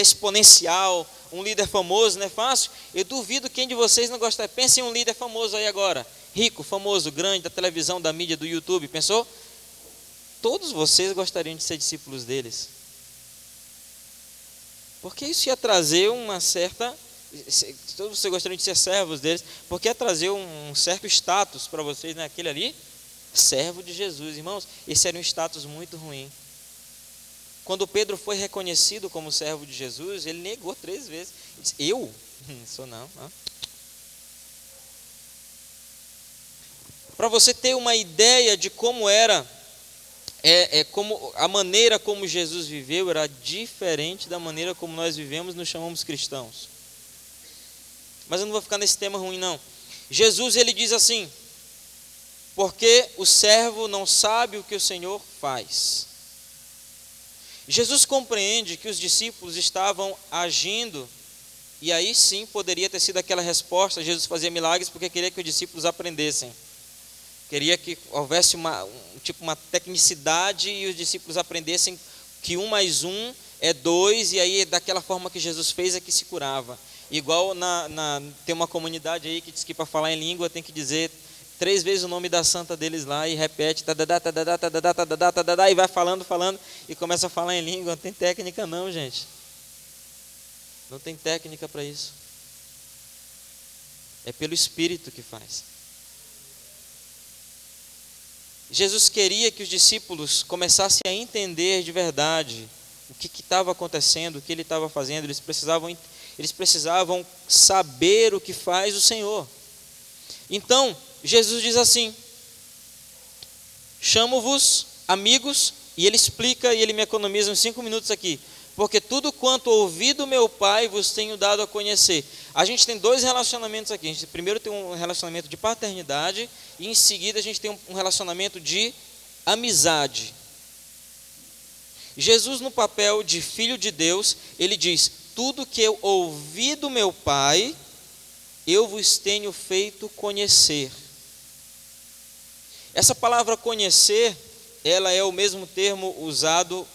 exponencial, um líder famoso, não é fácil? Eu duvido quem de vocês não gosta. Pense em um líder famoso aí agora, rico, famoso, grande, da televisão, da mídia, do YouTube, pensou? Todos vocês gostariam de ser discípulos deles. Porque isso ia trazer uma certa... Todos vocês gostariam de ser servos deles, porque ia trazer um certo status para vocês, né? Aquele ali, servo de Jesus. Irmãos, esse era um status muito ruim. Quando Pedro foi reconhecido como servo de Jesus, ele negou 3 vezes. Ele disse: eu? Sou não. Para você ter uma ideia de como era, como a maneira como Jesus viveu era diferente da maneira como nós vivemos, nos chamamos cristãos. Mas eu não vou ficar nesse tema ruim não. Jesus ele diz assim: porque o servo não sabe o que o Senhor faz. Jesus compreende que os discípulos estavam agindo, e aí sim poderia ter sido aquela resposta: Jesus fazia milagres porque queria que os discípulos aprendessem. Queria que houvesse uma tecnicidade e os discípulos aprendessem que 1 mais 1 é 2, e aí daquela forma que Jesus fez é que se curava. Igual tem uma comunidade aí que diz que para falar em língua tem que dizer 3 vezes o nome da santa deles lá e repete, e vai falando, e começa a falar em língua. Não tem técnica não, gente. Não tem técnica para isso. É pelo Espírito que faz. Jesus queria que os discípulos começassem a entender de verdade o que estava acontecendo, o que ele estava fazendo. Eles precisavam saber o que faz o Senhor. Então, Jesus diz assim: chamo-vos amigos, e ele explica, e ele me economiza uns 5 minutos aqui. Porque tudo quanto ouvi do meu Pai vos tenho dado a conhecer. A gente tem 2 relacionamentos aqui. A gente primeiro tem um relacionamento de paternidade, e em seguida a gente tem um relacionamento de amizade. Jesus, no papel de filho de Deus, ele diz: tudo que eu ouvi do meu Pai, eu vos tenho feito conhecer. Essa palavra conhecer, ela é o mesmo termo usado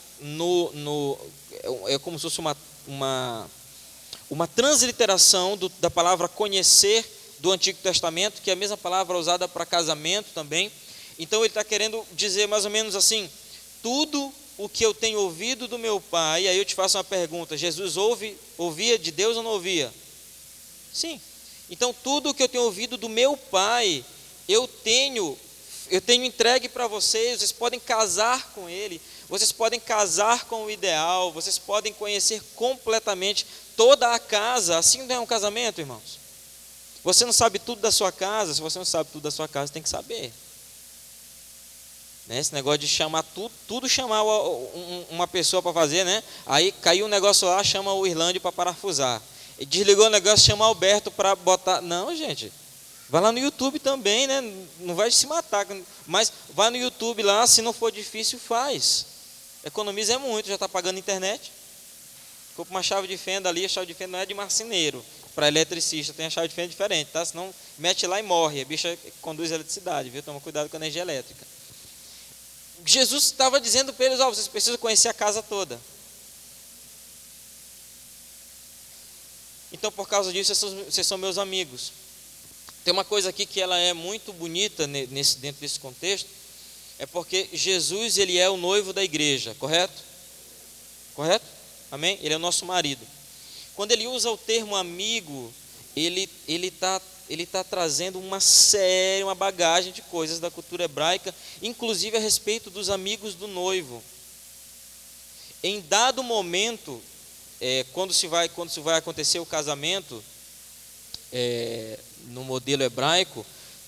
é como se fosse uma transliteração da palavra conhecer do Antigo Testamento, que é a mesma palavra usada para casamento também. Então ele está querendo dizer mais ou menos assim: tudo o que eu tenho ouvido do meu Pai. E aí eu te faço uma pergunta: Jesus ouvia de Deus ou não ouvia? Sim. Então tudo o que eu tenho ouvido do meu Pai, eu tenho entregue para vocês podem casar com Ele, vocês podem casar com o ideal, vocês podem conhecer completamente toda a casa. Assim não é um casamento, irmãos? Você não sabe tudo da sua casa. Se você não sabe tudo da sua casa, tem que saber. Né? Esse negócio de chamar tudo chamar uma pessoa para fazer, né? Aí caiu um negócio lá, chama o Irlande para parafusar. E desligou o negócio, chama o Alberto para botar. Não, gente. Vai lá no YouTube também, né? Não vai se matar, mas vai no YouTube lá, se não for difícil, faz. Economiza muito, já está pagando internet. Compra uma chave de fenda ali, a chave de fenda não é de marceneiro, para eletricista tem a chave de fenda diferente, tá? Senão mete lá e morre, a bicha conduz eletricidade, viu? Toma cuidado com a energia elétrica. Jesus estava dizendo para eles: vocês precisam conhecer a casa toda. Então, por causa disso, vocês são meus amigos. Tem uma coisa aqui que ela é muito bonita dentro desse contexto, é porque Jesus, ele é o noivo da igreja, correto? Correto? Amém? Ele é o nosso marido. Quando ele usa o termo amigo, ele está trazendo uma bagagem de coisas da cultura hebraica, inclusive a respeito dos amigos do noivo. Em dado momento, quando se vai acontecer o casamento, no modelo hebraico,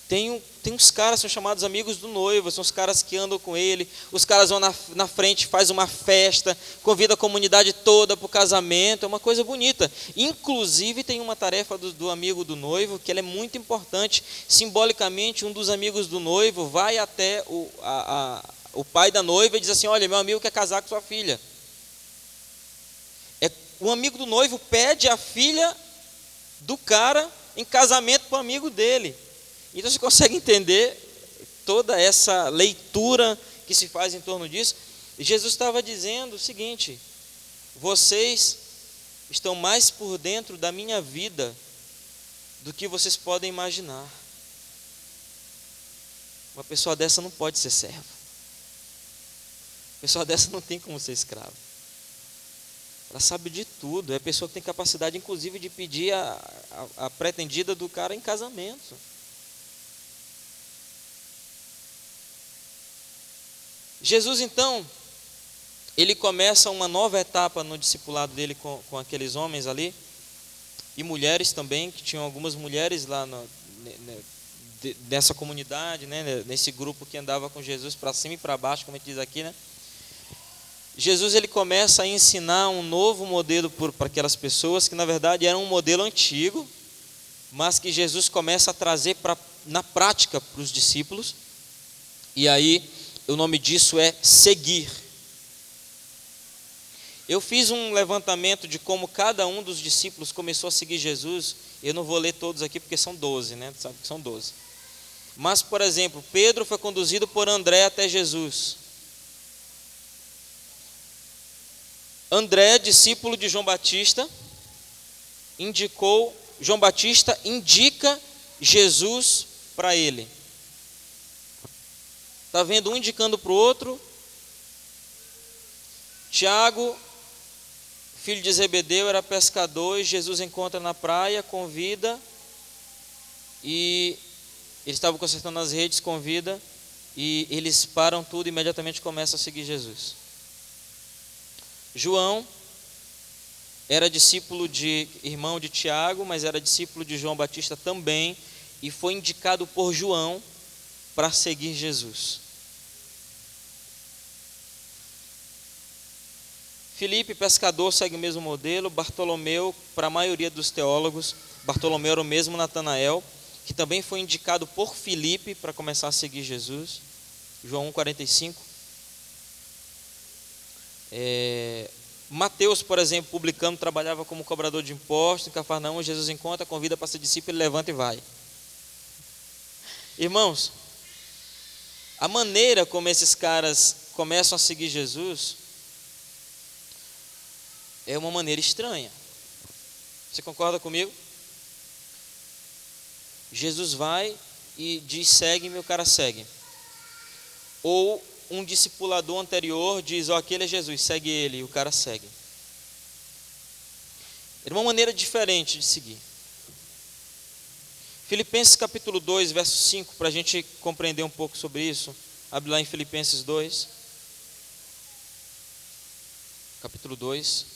tem uns caras que são chamados amigos do noivo, são os caras que andam com ele, os caras vão na frente, faz uma festa, convida a comunidade toda para o casamento, é uma coisa bonita. Inclusive tem uma tarefa do amigo do noivo, que ela é muito importante. Simbolicamente, um dos amigos do noivo vai até o pai da noiva e diz assim: olha, meu amigo quer casar com sua filha. O amigo do noivo pede a filha do cara em casamento para o amigo dele. Então você consegue entender toda essa leitura que se faz em torno disso. E Jesus estava dizendo o seguinte: vocês estão mais por dentro da minha vida do que vocês podem imaginar. Uma pessoa dessa não pode ser serva. Uma pessoa dessa não tem como ser escravo. Ela sabe de tudo. É a pessoa que tem capacidade, inclusive, de pedir a pretendida do cara em casamento. Jesus, então, ele começa uma nova etapa no discipulado dele com aqueles homens ali, e mulheres também, que tinham algumas mulheres lá nessa comunidade, né, nesse grupo que andava com Jesus para cima e para baixo, como a gente diz aqui, né? Jesus, ele começa a ensinar um novo modelo para aquelas pessoas, que na verdade era um modelo antigo, mas que Jesus começa a trazer na prática para os discípulos. E aí, o nome disso é seguir. Eu fiz um levantamento de como cada um dos discípulos começou a seguir Jesus. Eu não vou ler todos aqui porque são 12, né? Sabe que são 12. Mas, por exemplo, Pedro foi conduzido por André até Jesus. André, discípulo de João Batista, João Batista indica Jesus para ele. Está vendo um indicando para o outro. Tiago, filho de Zebedeu, era pescador e Jesus encontra na praia, convida, e eles estavam consertando as redes, convida, e eles param tudo e imediatamente começam a seguir Jesus. João era irmão de Tiago, mas era discípulo de João Batista também, e foi indicado por João para seguir Jesus. Filipe, pescador, segue o mesmo modelo. Bartolomeu, para a maioria dos teólogos, Bartolomeu era o mesmo Natanael, que também foi indicado por Filipe para começar a seguir Jesus. João 1,45. Mateus, por exemplo, publicano, trabalhava como cobrador de impostos. Em Cafarnaum, Jesus encontra, convida para ser discípulo, ele levanta e vai. Irmãos, a maneira como esses caras começam a seguir Jesus é uma maneira estranha. Você concorda comigo? Jesus vai e diz: segue-me, o cara segue. Ou um discipulador anterior diz: ó, aquele é Jesus, segue ele, e o cara segue. É uma maneira diferente de seguir. Filipenses capítulo 2, verso 5, para a gente compreender um pouco sobre isso. Abre lá em Filipenses 2. Capítulo 2.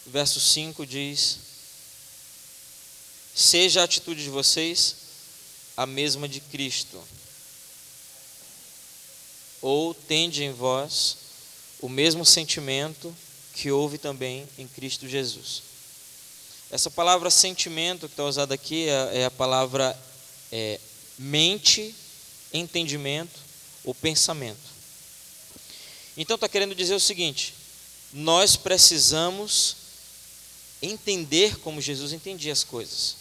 Verso 5 diz: seja a atitude de vocês a mesma de Cristo, ou tende em vós o mesmo sentimento que houve também em Cristo Jesus. Essa palavra sentimento que está usada aqui é a palavra mente, entendimento ou pensamento. Então está querendo dizer o seguinte: nós precisamos entender como Jesus entendia as coisas.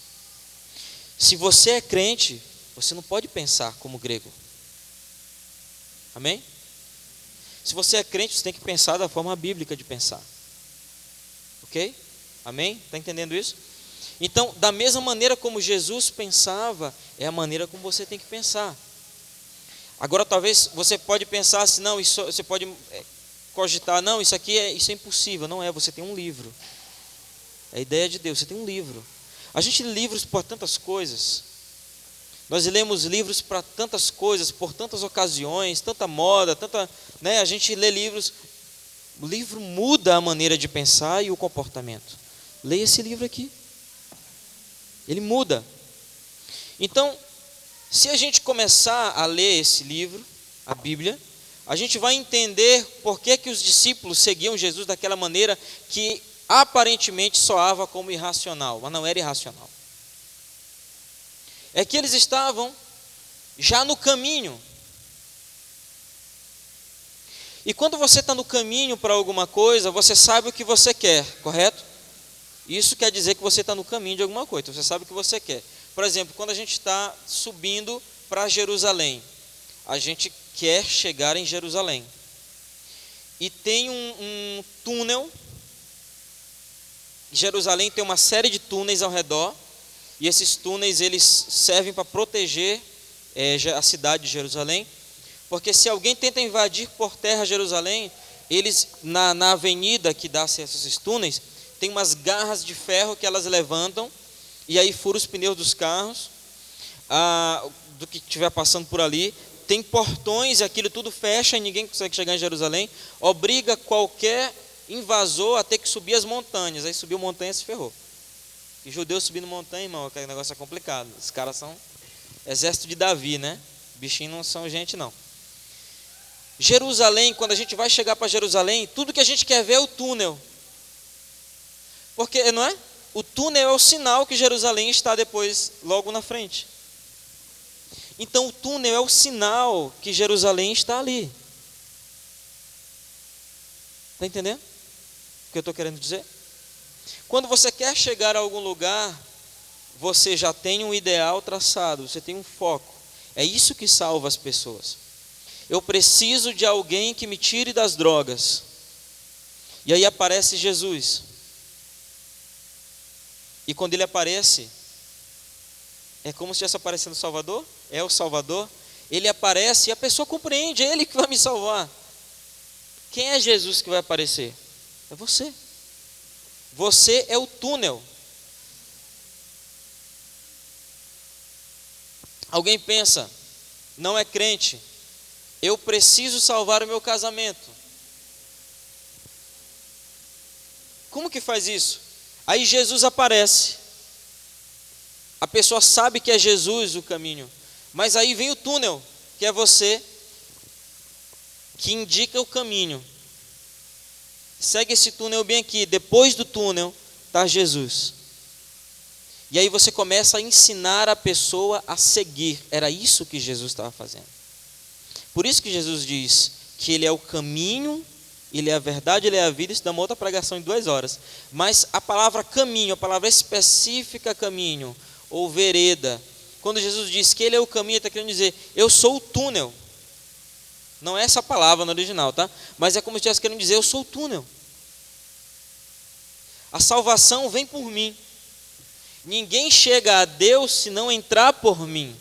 Se você é crente, você não pode pensar como grego. Amém? Se você é crente, você tem que pensar da forma bíblica de pensar. Ok? Amém? Está entendendo isso? Então, da mesma maneira como Jesus pensava, é a maneira como você tem que pensar. Agora, talvez você pode pensar assim, não, isso, você pode cogitar, não, isso é impossível. Não é, você tem um livro. É a ideia de Deus, você tem um livro. A gente lê livros por tantas coisas. Nós lemos livros para tantas coisas, por tantas ocasiões, tanta moda, né? A gente lê livros. O livro muda a maneira de pensar e o comportamento. Leia esse livro aqui. Ele muda. Então, se a gente começar a ler esse livro, a Bíblia, a gente vai entender por que os discípulos seguiam Jesus daquela maneira que aparentemente soava como irracional, mas não era irracional. É que eles estavam já no caminho. E quando você está no caminho para alguma coisa, você sabe o que você quer, correto? Isso quer dizer que você está no caminho de alguma coisa, você sabe o que você quer. Por exemplo, quando a gente está subindo para Jerusalém, a gente quer chegar em Jerusalém. E tem um túnel. Jerusalém tem uma série de túneis ao redor, e esses túneis eles servem para proteger a cidade de Jerusalém, porque se alguém tenta invadir por terra Jerusalém, eles na avenida que dá acesso a esses túneis, tem umas garras de ferro que elas levantam, e aí fura os pneus dos carros, do que estiver passando por ali. Tem portões, e aquilo tudo fecha, e ninguém consegue chegar em Jerusalém, obriga qualquer invasor a ter que subir as montanhas. Aí subiu montanha e se ferrou. E judeu subindo montanha, irmão, aquele negócio é complicado. Os caras são exército de Davi, né? Bichinhos não são gente, não. Jerusalém, quando a gente vai chegar para Jerusalém, tudo que a gente quer ver é o túnel. Porque, não é? O túnel é o sinal que Jerusalém está depois, logo na frente. Então o túnel é o sinal que Jerusalém está ali. Está entendendo o que eu estou querendo dizer? Quando você quer chegar a algum lugar, você já tem um ideal traçado, você tem um foco. É isso que salva as pessoas. Eu preciso de alguém que me tire das drogas. E aí aparece Jesus. E quando ele aparece, é como se estivesse aparecendo o Salvador, é o Salvador. Ele aparece e a pessoa compreende, é ele que vai me salvar. Quem é Jesus que vai aparecer? É você. Você é o túnel. Alguém pensa, não é crente, eu preciso salvar o meu casamento. Como que faz isso? Aí Jesus aparece. A pessoa sabe que é Jesus o caminho, mas aí vem o túnel, que é você, que indica o caminho. Segue esse túnel bem aqui, depois do túnel está Jesus. E aí você começa a ensinar a pessoa a seguir. Era isso que Jesus estava fazendo. Por isso que Jesus diz que ele é o caminho, ele é a verdade, ele é a vida. Isso dá uma outra pregação em 2 horas. Mas a palavra caminho, a palavra específica caminho, ou vereda, quando Jesus diz que ele é o caminho, ele está querendo dizer, eu sou o túnel. Não é essa palavra no original, tá? Mas é como se estivesse querendo dizer, eu sou o túnel. A salvação vem por mim. Ninguém chega a Deus se não entrar por mim.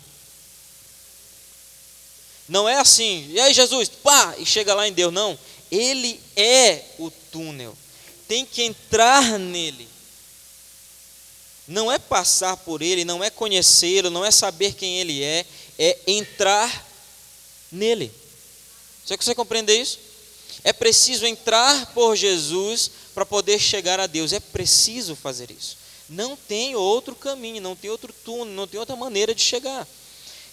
Não é assim, e aí Jesus, pá, e chega lá em Deus. Não, ele é o túnel. Tem que entrar nele. Não é passar por ele, não é conhecê-lo, não é saber quem ele é entrar nele. Você consegue compreender isso? É preciso entrar por Jesus para poder chegar a Deus. É preciso fazer isso. Não tem outro caminho, não tem outro túnel, não tem outra maneira de chegar.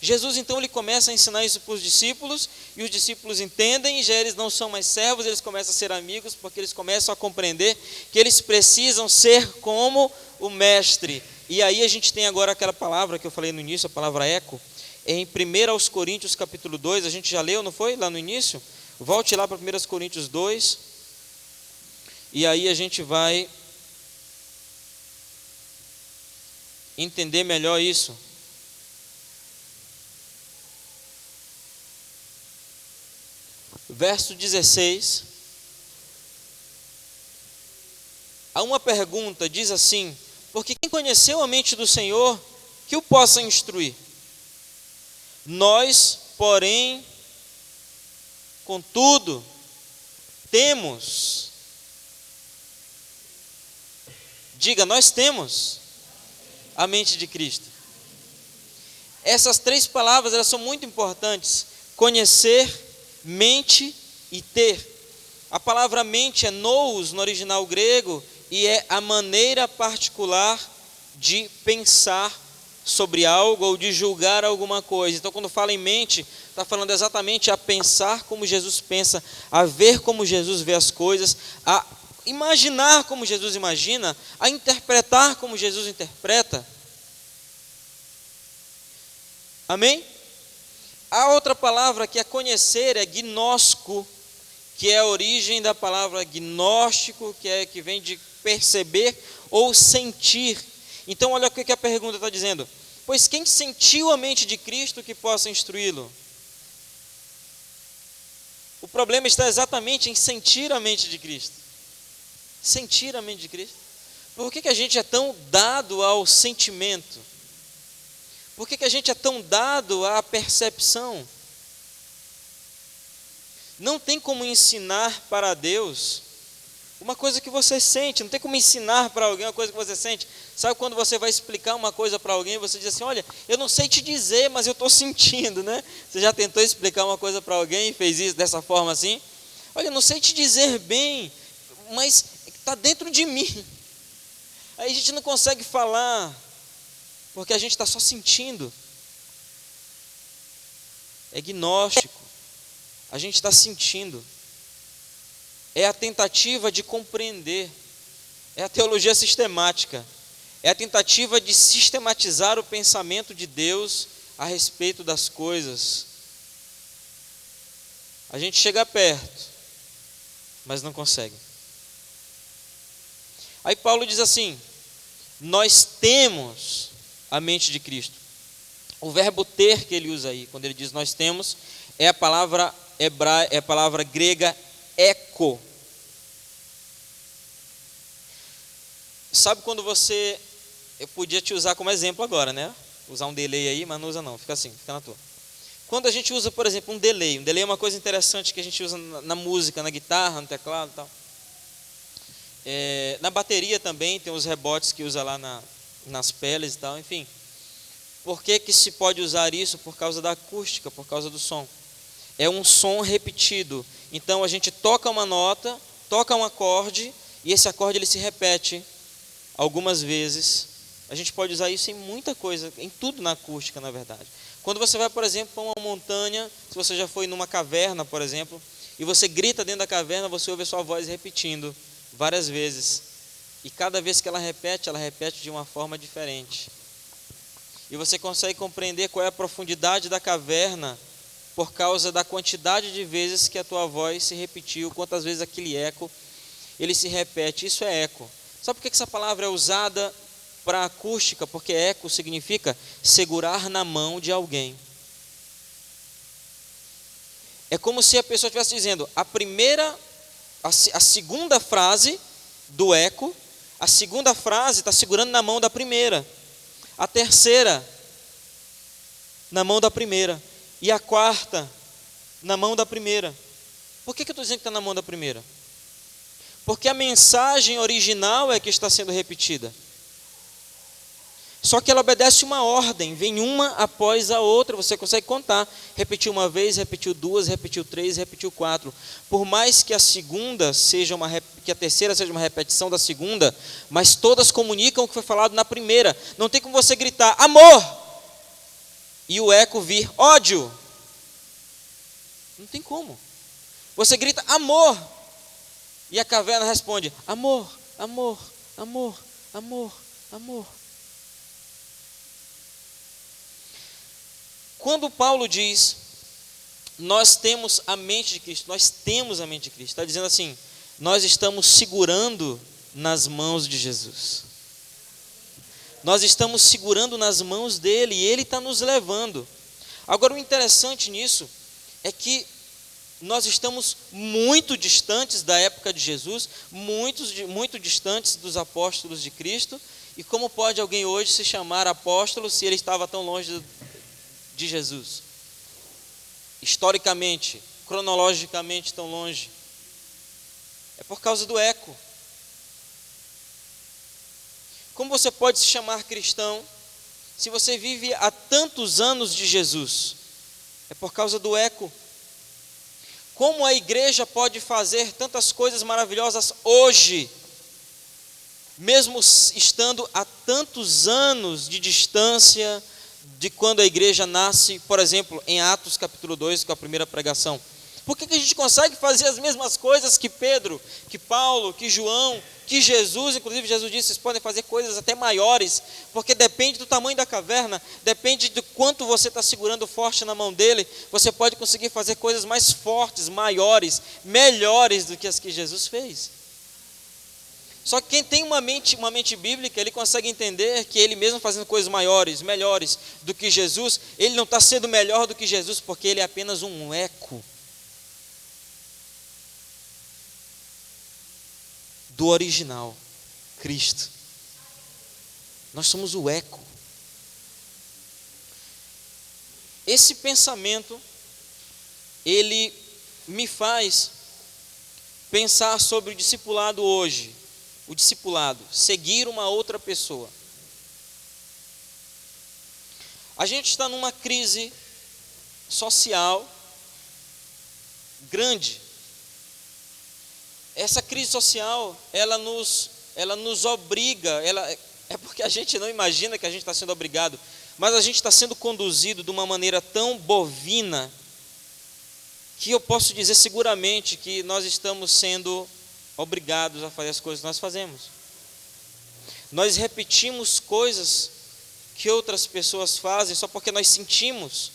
Jesus então ele começa a ensinar isso para os discípulos, e os discípulos entendem, e já eles não são mais servos, eles começam a ser amigos, porque eles começam a compreender que eles precisam ser como o mestre. E aí a gente tem agora aquela palavra que eu falei no início, a palavra eco, em 1 Coríntios capítulo 2, a gente já leu, não foi? Lá no início? Volte lá para 1 Coríntios 2, e aí a gente vai entender melhor isso. Verso 16. Há uma pergunta, diz assim: porque quem conheceu a mente do Senhor, que o possa instruir? Nós, porém, contudo, temos. Diga, nós temos a mente de Cristo. Essas 3 palavras, elas são muito importantes. Conhecer, mente e ter. A palavra mente é nous no original grego, e é a maneira particular de pensar sobre algo ou de julgar alguma coisa. Então quando fala em mente, está falando exatamente a pensar como Jesus pensa, a ver como Jesus vê as coisas, a imaginar como Jesus imagina, a interpretar como Jesus interpreta. Amém? A outra palavra que é conhecer é gnóstico, que é a origem da palavra gnóstico, que vem de perceber ou sentir. Então olha o que a pergunta está dizendo. Pois quem sentiu a mente de Cristo que possa instruí-lo? O problema está exatamente em sentir a mente de Cristo. Sentir a mente de Cristo. Por que a gente é tão dado ao sentimento? Por que a gente é tão dado à percepção? Não tem como ensinar para Deus uma coisa que você sente, não tem como ensinar para alguém uma coisa que você sente. Sabe quando você vai explicar uma coisa para alguém, você diz assim, olha, eu não sei te dizer, mas eu estou sentindo, né? Você já tentou explicar uma coisa para alguém e fez isso dessa forma assim? Olha, eu não sei te dizer bem, mas está dentro de mim. Aí a gente não consegue falar, porque a gente está só sentindo. É gnóstico. A gente está sentindo. É a tentativa de compreender. É a teologia sistemática. É a tentativa de sistematizar o pensamento de Deus a respeito das coisas. A gente chega perto, mas não consegue. Aí Paulo diz assim: nós temos a mente de Cristo. O verbo ter que ele usa aí, quando ele diz nós temos, é a palavra hebraica, é a palavra grega eco. Sabe quando você, eu podia te usar como exemplo agora, né? Usar um delay aí, mas não usa não, fica assim, fica na tua. Quando a gente usa, por exemplo, um delay é uma coisa interessante que a gente usa na música, na guitarra, no teclado e tal. Na bateria também tem os rebotes que usa lá nas peles e tal, enfim. Por que que se pode usar isso? Por causa da acústica, por causa do som. É um som repetido. Então a gente toca uma nota, toca um acorde, e esse acorde ele se repete algumas vezes. A gente pode usar isso em muita coisa, em tudo na acústica, na verdade. Quando você vai, por exemplo, para uma montanha, se você já foi numa caverna, por exemplo, e você grita dentro da caverna, você ouve a sua voz repetindo várias vezes. E cada vez que ela repete de uma forma diferente. E você consegue compreender qual é a profundidade da caverna por causa da quantidade de vezes que a tua voz se repetiu, quantas vezes aquele eco, ele se repete. Isso é eco. Sabe por que essa palavra é usada para acústica? Porque eco significa segurar na mão de alguém. É como se a pessoa estivesse dizendo, a segunda frase do eco, a segunda frase está segurando na mão da primeira, a terceira na mão da primeira e a quarta na mão da primeira. Por que eu estou dizendo que está na mão da primeira? Porque a mensagem original é que está sendo repetida. Só que ela obedece uma ordem, vem uma após a outra, você consegue contar. Repetiu uma vez, repetiu duas, repetiu três, repetiu quatro. Por mais que a terceira seja uma repetição da segunda, mas todas comunicam o que foi falado na primeira. Não tem como você gritar, amor, e o eco vir, ódio. Não tem como. Você grita, amor, e a caverna responde, amor, amor, amor, amor, amor. Quando Paulo diz, nós temos a mente de Cristo, está dizendo assim, nós estamos segurando nas mãos de Jesus. Nós estamos segurando nas mãos dele e ele está nos levando. Agora o interessante nisso é que nós estamos muito distantes da época de Jesus, muito distantes dos apóstolos de Cristo. E como pode alguém hoje se chamar apóstolo se ele estava tão longe de Jesus? Historicamente, cronologicamente tão longe. É por causa do eco. Como você pode se chamar cristão se você vive há tantos anos de Jesus? É por causa do eco. Como a igreja pode fazer tantas coisas maravilhosas hoje, mesmo estando a tantos anos de distância de quando a igreja nasce, por exemplo, em Atos capítulo 2, com a primeira pregação? Por que a gente consegue fazer as mesmas coisas que Pedro, que Paulo, que João, que Jesus? Inclusive Jesus disse, vocês podem fazer coisas até maiores, porque depende do tamanho da caverna, depende do quanto você está segurando forte na mão dele, você pode conseguir fazer coisas mais fortes, maiores, melhores do que as que Jesus fez. Só que quem tem uma mente bíblica, ele consegue entender que ele mesmo fazendo coisas maiores, melhores do que Jesus, ele não está sendo melhor do que Jesus, porque ele é apenas um eco do original, Cristo. Nós somos o eco. Esse pensamento, ele me faz pensar sobre o discipulado hoje. O discipulado, seguir uma outra pessoa. A gente está numa crise social grande. Essa crise social, ela nos obriga, é porque a gente não imagina que a gente está sendo obrigado, mas a gente está sendo conduzido de uma maneira tão bovina, que eu posso dizer seguramente que nós estamos sendo obrigados a fazer as coisas que nós fazemos. Nós repetimos coisas que outras pessoas fazem só porque nós sentimos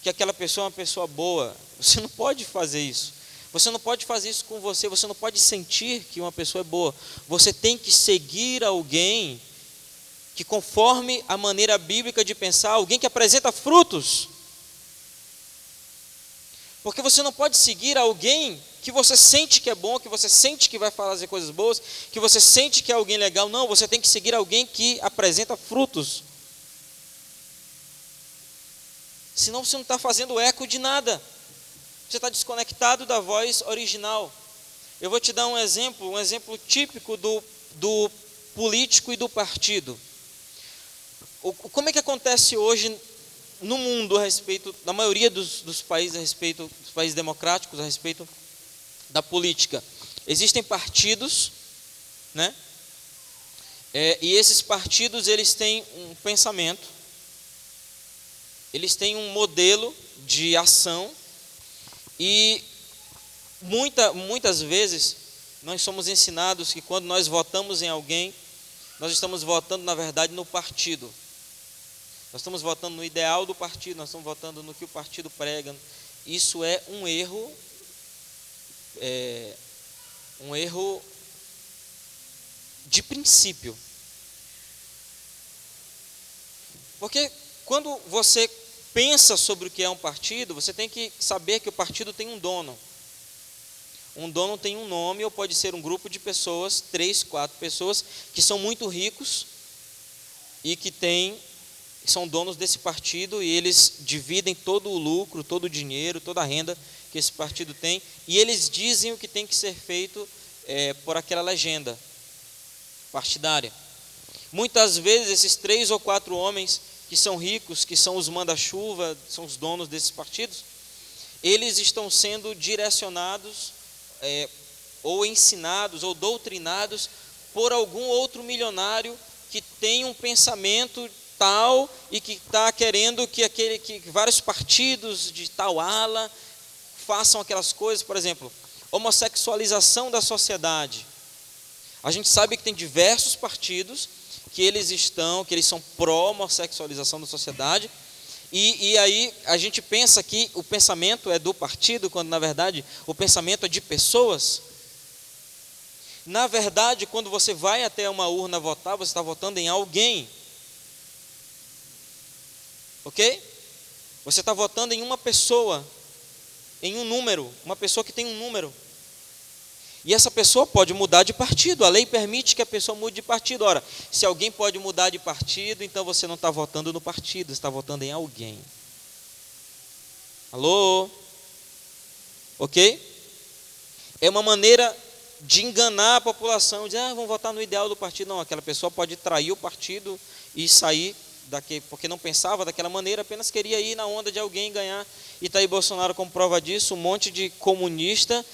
que aquela pessoa é uma pessoa boa. Você não pode fazer isso. Você não pode fazer isso com você. Você não pode sentir que uma pessoa é boa. Você tem que seguir alguém que, conforme a maneira bíblica de pensar, alguém que apresenta frutos. Porque você não pode seguir alguém que você sente que é bom, que você sente que vai fazer coisas boas, que você sente que é alguém legal. Não, você tem que seguir alguém que apresenta frutos. Senão você não está fazendo eco de nada. Você está desconectado da voz original. Eu vou te dar um exemplo típico do político e do partido. Como é que acontece hoje no mundo a respeito, na maioria dos países, a respeito dos países democráticos, a respeito da política? Existem partidos, né? E esses partidos, eles têm um pensamento, eles têm um modelo de ação, e muitas vezes nós somos ensinados que quando nós votamos em alguém, nós estamos votando, na verdade, no partido. Nós estamos votando no ideal do partido, nós estamos votando no que o partido prega. Isso é um erro, de princípio. Porque quando você pensa sobre o que é um partido, você tem que saber que o partido tem um dono. Um dono tem um nome, ou pode ser um grupo de pessoas, 3, 4 pessoas, que são muito ricos e que são donos desse partido, e eles dividem todo o lucro, todo o dinheiro, toda a renda que esse partido tem, e eles dizem o que tem que ser feito por aquela legenda partidária. Muitas vezes esses 3 ou 4 homens que são ricos, que são os manda-chuva, são os donos desses partidos, eles estão sendo direcionados, ou ensinados, ou doutrinados por algum outro milionário que tem um pensamento tal e que está querendo que vários partidos de tal ala façam aquelas coisas. Por exemplo, homossexualização da sociedade. A gente sabe que tem diversos partidos que eles são pró-homossexualização da sociedade, e aí a gente pensa que o pensamento é do partido, quando na verdade o pensamento é de pessoas. Na verdade, quando você vai até uma urna votar, você está votando em alguém. Ok? Você está votando em uma pessoa, em um número, uma pessoa que tem um número. E essa pessoa pode mudar de partido, a lei permite que a pessoa mude de partido. Ora, se alguém pode mudar de partido, então você não está votando no partido, você está votando em alguém. Alô? Ok? É uma maneira de enganar a população, dizer, vamos votar no ideal do partido. Não, aquela pessoa pode trair o partido e sair porque não pensava daquela maneira, apenas queria ir na onda de alguém ganhar. E está aí Bolsonaro como prova disso. Um monte de comunista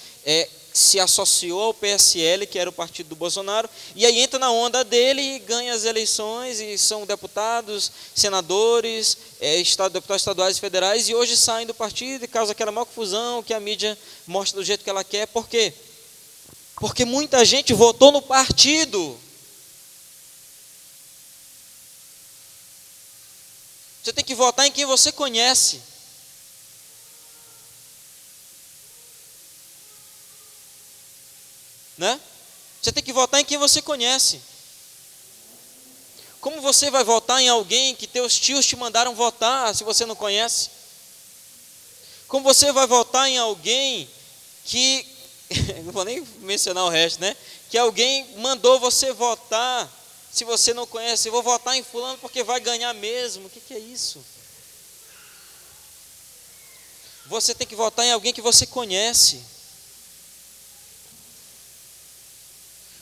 se associou ao PSL, que era o partido do Bolsonaro, e aí entra na onda dele e ganha as eleições, e são deputados, senadores, deputados estaduais e federais, e hoje saem do partido e causa aquela maior confusão que a mídia mostra do jeito que ela quer. Por quê? Porque muita gente votou no partido. Você tem que votar em quem você conhece. Né? Você tem que votar em quem você conhece. Como você vai votar em alguém que teus tios te mandaram votar, se você não conhece? Como você vai votar em alguém que, não vou nem mencionar o resto, né? Que alguém mandou você votar, se você não conhece? Eu vou votar em fulano porque vai ganhar mesmo. O que é isso? Você tem que votar em alguém que você conhece.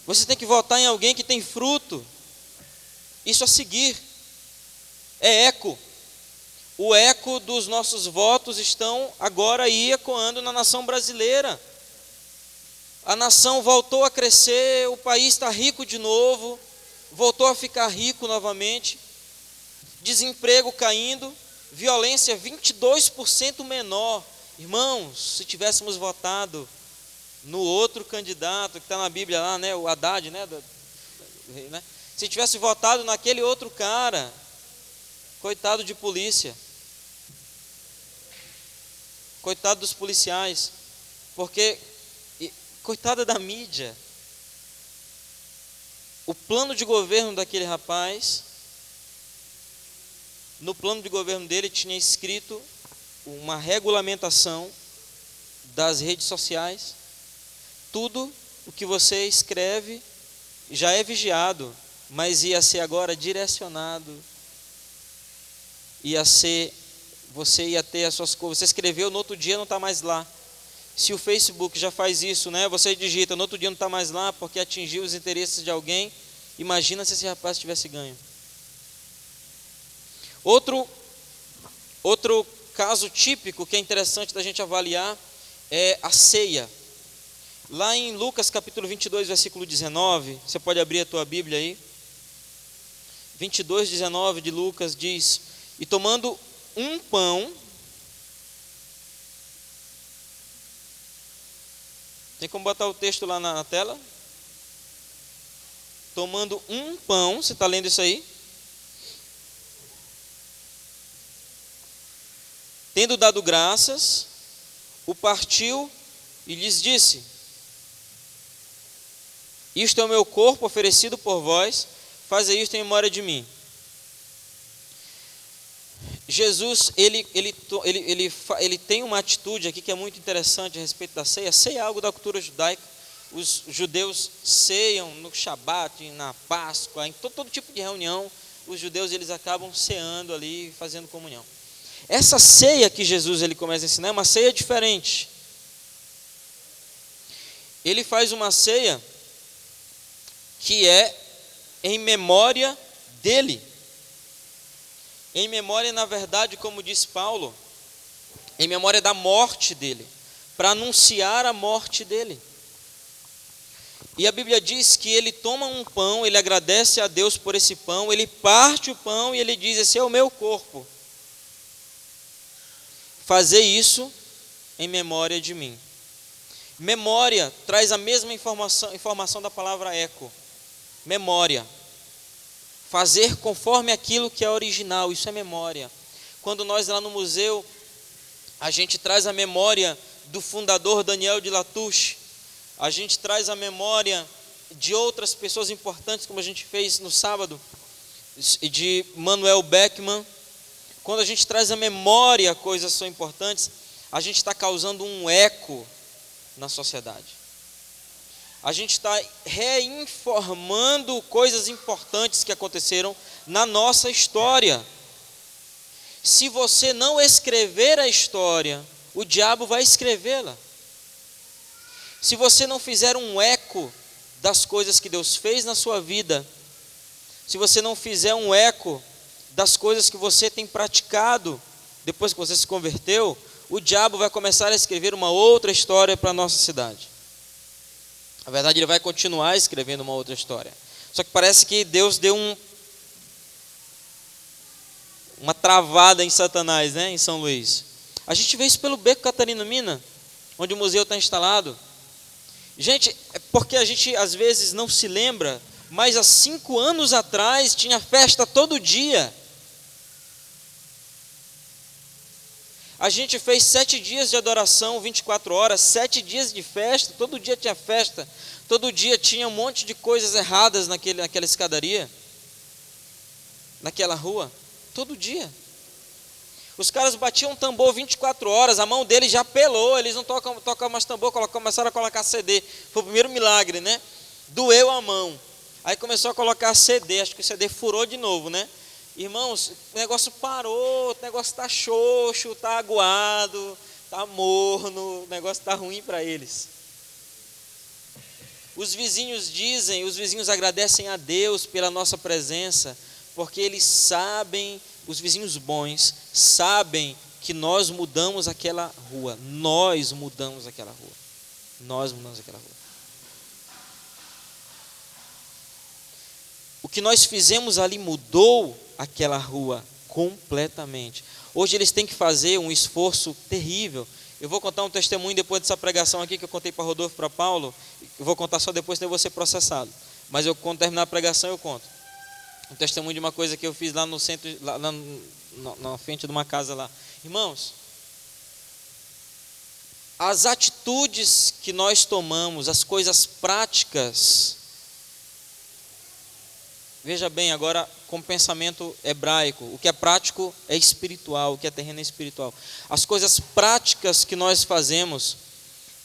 Você tem que votar em alguém que tem fruto. Isso a seguir é eco. O eco dos nossos votos estão agora aí ecoando na nação brasileira. A nação voltou a crescer, o país está rico de novo, voltou a ficar rico novamente, desemprego caindo, violência 22% menor. Irmãos, se tivéssemos votado no outro candidato que está na Bíblia lá, né, o Haddad, né, se tivesse votado naquele outro cara, Coitado de polícia. Coitado dos policiais. Porque, coitada da mídia. O plano de governo daquele rapaz, no plano de governo dele tinha escrito uma regulamentação das redes sociais. Tudo o que você escreve já é vigiado, mas ia ser agora direcionado. Você ia ter as suas coisas. Você escreveu, no outro dia não está mais lá. Se o Facebook já faz isso, né? Você digita, no outro dia não está mais lá porque atingiu os interesses de alguém. Imagina se esse rapaz tivesse ganho. Outro caso típico que é interessante da gente avaliar é a ceia. Lá em Lucas capítulo 22, versículo 19, você pode abrir a tua Bíblia aí. 22, 19 de Lucas diz: e tomando um pão, tem como botar o texto lá na tela? Tomando um pão, você está lendo isso aí? Tendo dado graças, o partiu e lhes disse: isto é o meu corpo oferecido por vós, fazei isto em memória de mim. Jesus, ele tem uma atitude aqui que é muito interessante a respeito da ceia. A ceia é algo da cultura judaica. Os judeus ceiam no Shabat, na Páscoa, em todo tipo de reunião. Os judeus eles acabam ceando ali, fazendo comunhão. Essa ceia que Jesus ele começa a ensinar é uma ceia diferente. Ele faz uma ceia que é em memória dele. Em memória, na verdade, como diz Paulo, em memória da morte dele, para anunciar a morte dele. E a Bíblia diz que ele toma um pão, ele agradece a Deus por esse pão, ele parte o pão e ele diz: esse é o meu corpo. Fazer isso em memória de mim. Memória traz a mesma informação da palavra eco. Memória. Fazer conforme aquilo que é original, isso é memória. Quando nós lá no museu, a gente traz a memória do fundador Daniel de Latouche, a gente traz a memória de outras pessoas importantes, como a gente fez no sábado, de Manuel Beckman. Quando a gente traz a memória coisas que são importantes, a gente está causando um eco na sociedade. A gente está reinformando coisas importantes que aconteceram na nossa história. Se você não escrever a história, o diabo vai escrevê-la. Se você não fizer um eco das coisas que Deus fez na sua vida, se você não fizer um eco das coisas que você tem praticado depois que você se converteu, o diabo vai começar a escrever uma outra história para a nossa cidade. Na verdade, ele vai continuar escrevendo uma outra história. Só que parece que Deus deu uma travada em Satanás, né, em São Luís. A gente vê isso pelo Beco Catarina Mina, onde o museu está instalado. Gente, é porque a gente às vezes não se lembra, mas há 5 anos atrás tinha festa todo dia. A gente fez 7 dias de adoração, 24 horas, 7 dias de festa, todo dia tinha festa, todo dia tinha um monte de coisas erradas naquela escadaria, naquela rua, todo dia. Os caras batiam tambor 24 horas, a mão deles já pelou, eles não tocam mais tambor, começaram a colocar CD, foi o primeiro milagre, né? Doeu a mão, aí começou a colocar CD, acho que o CD furou de novo, né? Irmãos, o negócio parou, o negócio está xoxo, está aguado, está morno, o negócio está ruim para eles. Os vizinhos agradecem a Deus pela nossa presença, porque eles sabem, os vizinhos bons, sabem que nós mudamos aquela rua. Nós mudamos aquela rua. O que nós fizemos ali mudou aquela rua completamente. Hoje eles têm que fazer um esforço terrível. Eu vou contar um testemunho depois dessa pregação aqui que eu contei para Rodolfo e para Paulo. Eu vou contar só depois, senão eu vou ser processado. Mas quando terminar a pregação eu conto. um testemunho de uma coisa que eu fiz lá no centro, lá na frente de uma casa lá. Irmãos, as atitudes que nós tomamos, as coisas práticas, veja bem agora com pensamento hebraico, o que é prático é espiritual, o que é terreno é espiritual. As coisas práticas que nós fazemos,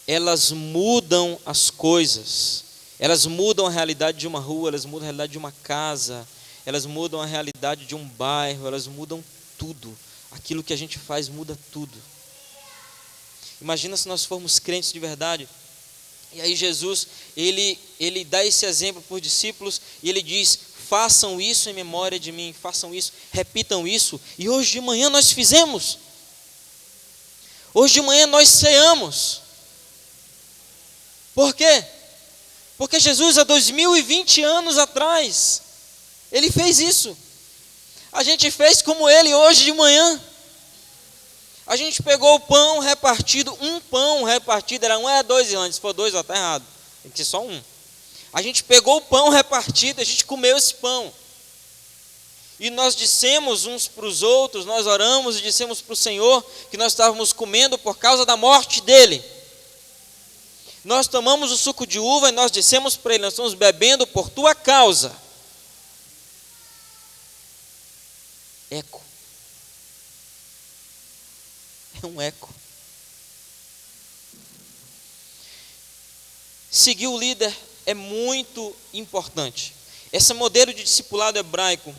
elas mudam as coisas, elas mudam a realidade de uma rua, elas mudam a realidade de uma casa, elas mudam a realidade de um bairro, elas mudam tudo. Aquilo que a gente faz muda tudo. Imagina se nós formos crentes de verdade. E aí Jesus, ele dá esse exemplo para os discípulos e ele diz: façam isso em memória de mim, façam isso, repitam isso. E hoje de manhã nós fizemos. Hoje de manhã nós ceamos. Por quê? Porque Jesus há 2020 anos atrás, ele fez isso. A gente fez como ele hoje de manhã. A gente pegou o pão repartido, um pão repartido, era um, é dois, irmãos, se for dois, está errado, tem que ser só um. A gente pegou o pão repartido, a gente comeu esse pão. E nós dissemos uns para os outros, nós oramos e dissemos para o Senhor que nós estávamos comendo por causa da morte dele. Nós tomamos o suco de uva e nós dissemos para ele: nós estamos bebendo por tua causa. Eco. É um eco. Seguir o líder é muito importante. Esse modelo de discipulado hebraico,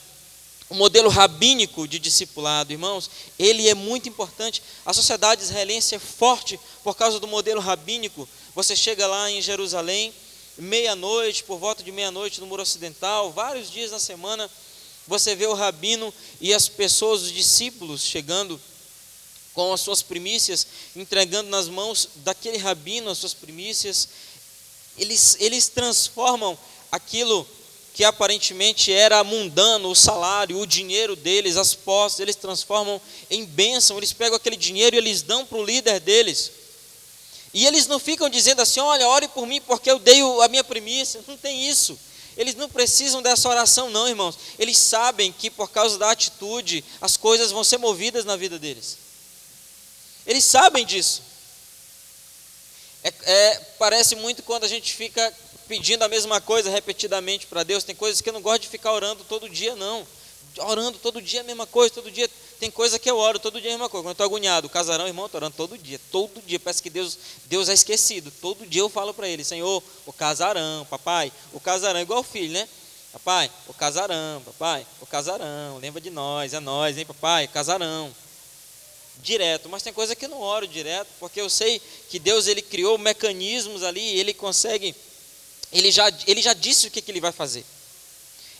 o modelo rabínico de discipulado, irmãos, ele é muito importante. A sociedade israelense é forte por causa do modelo rabínico. Você chega lá em Jerusalém, meia-noite, por volta de meia-noite no Muro Ocidental, vários dias na semana, você vê o rabino e as pessoas, os discípulos, chegando com as suas primícias, entregando nas mãos daquele rabino as suas primícias. Eles transformam aquilo que aparentemente era mundano, o salário, o dinheiro deles, as posses, eles transformam em bênção. Eles pegam aquele dinheiro e eles dão para o líder deles. E eles não ficam dizendo assim: olha, ore por mim porque eu dei a minha primícia. Não tem isso. Eles não precisam dessa oração não, irmãos. Eles sabem que por causa da atitude, as coisas vão ser movidas na vida deles. Eles sabem disso. Parece muito quando a gente fica pedindo a mesma coisa repetidamente para Deus. Tem coisas que eu não gosto de ficar orando todo dia, não. Orando todo dia a mesma coisa, todo dia. Tem coisa que eu oro todo dia a mesma coisa. Quando eu estou agoniado, o casarão, irmão, eu estou orando todo dia. Parece que Deus é esquecido. Todo dia eu falo para ele: Senhor, o casarão, papai, o casarão, igual o filho, né? Papai, o casarão, papai, o casarão, lembra de nós, é nós, hein, papai, casarão. Direto, mas tem coisa que eu não oro direto, porque eu sei que Deus, ele criou mecanismos ali, ele consegue, ele já disse o que ele vai fazer.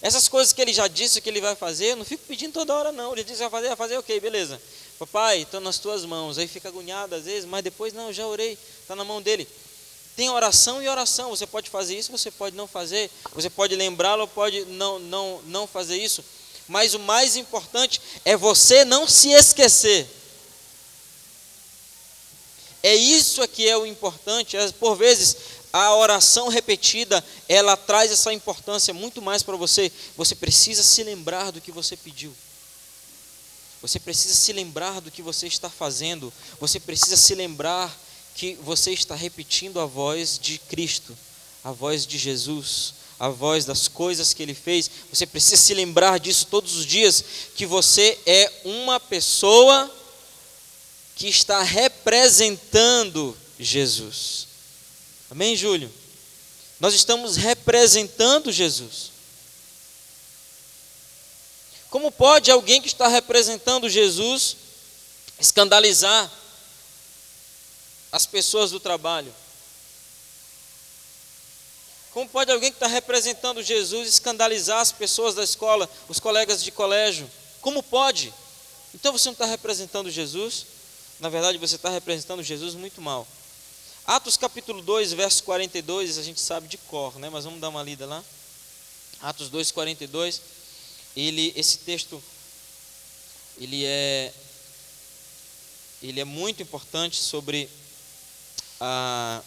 Essas coisas que ele já disse o que ele vai fazer, eu não fico pedindo toda hora não. Ele disse: vai fazer, ok, beleza. Papai, estou nas tuas mãos. Aí fica agoniado às vezes, mas depois não, eu já orei, está na mão dele. Tem oração e oração, você pode fazer isso, você pode não fazer, você pode lembrá-lo, pode não fazer isso, mas o mais importante é você não se esquecer. É isso que é o importante. Por vezes a oração repetida, ela traz essa importância muito mais para você. Você precisa se lembrar do que você pediu. Você precisa se lembrar do que você está fazendo. Você precisa se lembrar que você está repetindo a voz de Cristo, a voz de Jesus, a voz das coisas que Ele fez. Você precisa se lembrar disso todos os dias, que você é uma pessoa que está representando Jesus. Amém, Júlio? Nós estamos representando Jesus. Como pode alguém que está representando Jesus escandalizar as pessoas do trabalho? Como pode alguém que está representando Jesus escandalizar as pessoas da escola, os colegas de colégio? Como pode? Então você não está representando Jesus? Na verdade, você está representando Jesus muito mal. Atos capítulo 2, verso 42, a gente sabe de cor, né? Mas vamos dar uma lida lá. Atos 2, 42. Esse texto, ele é muito importante sobre a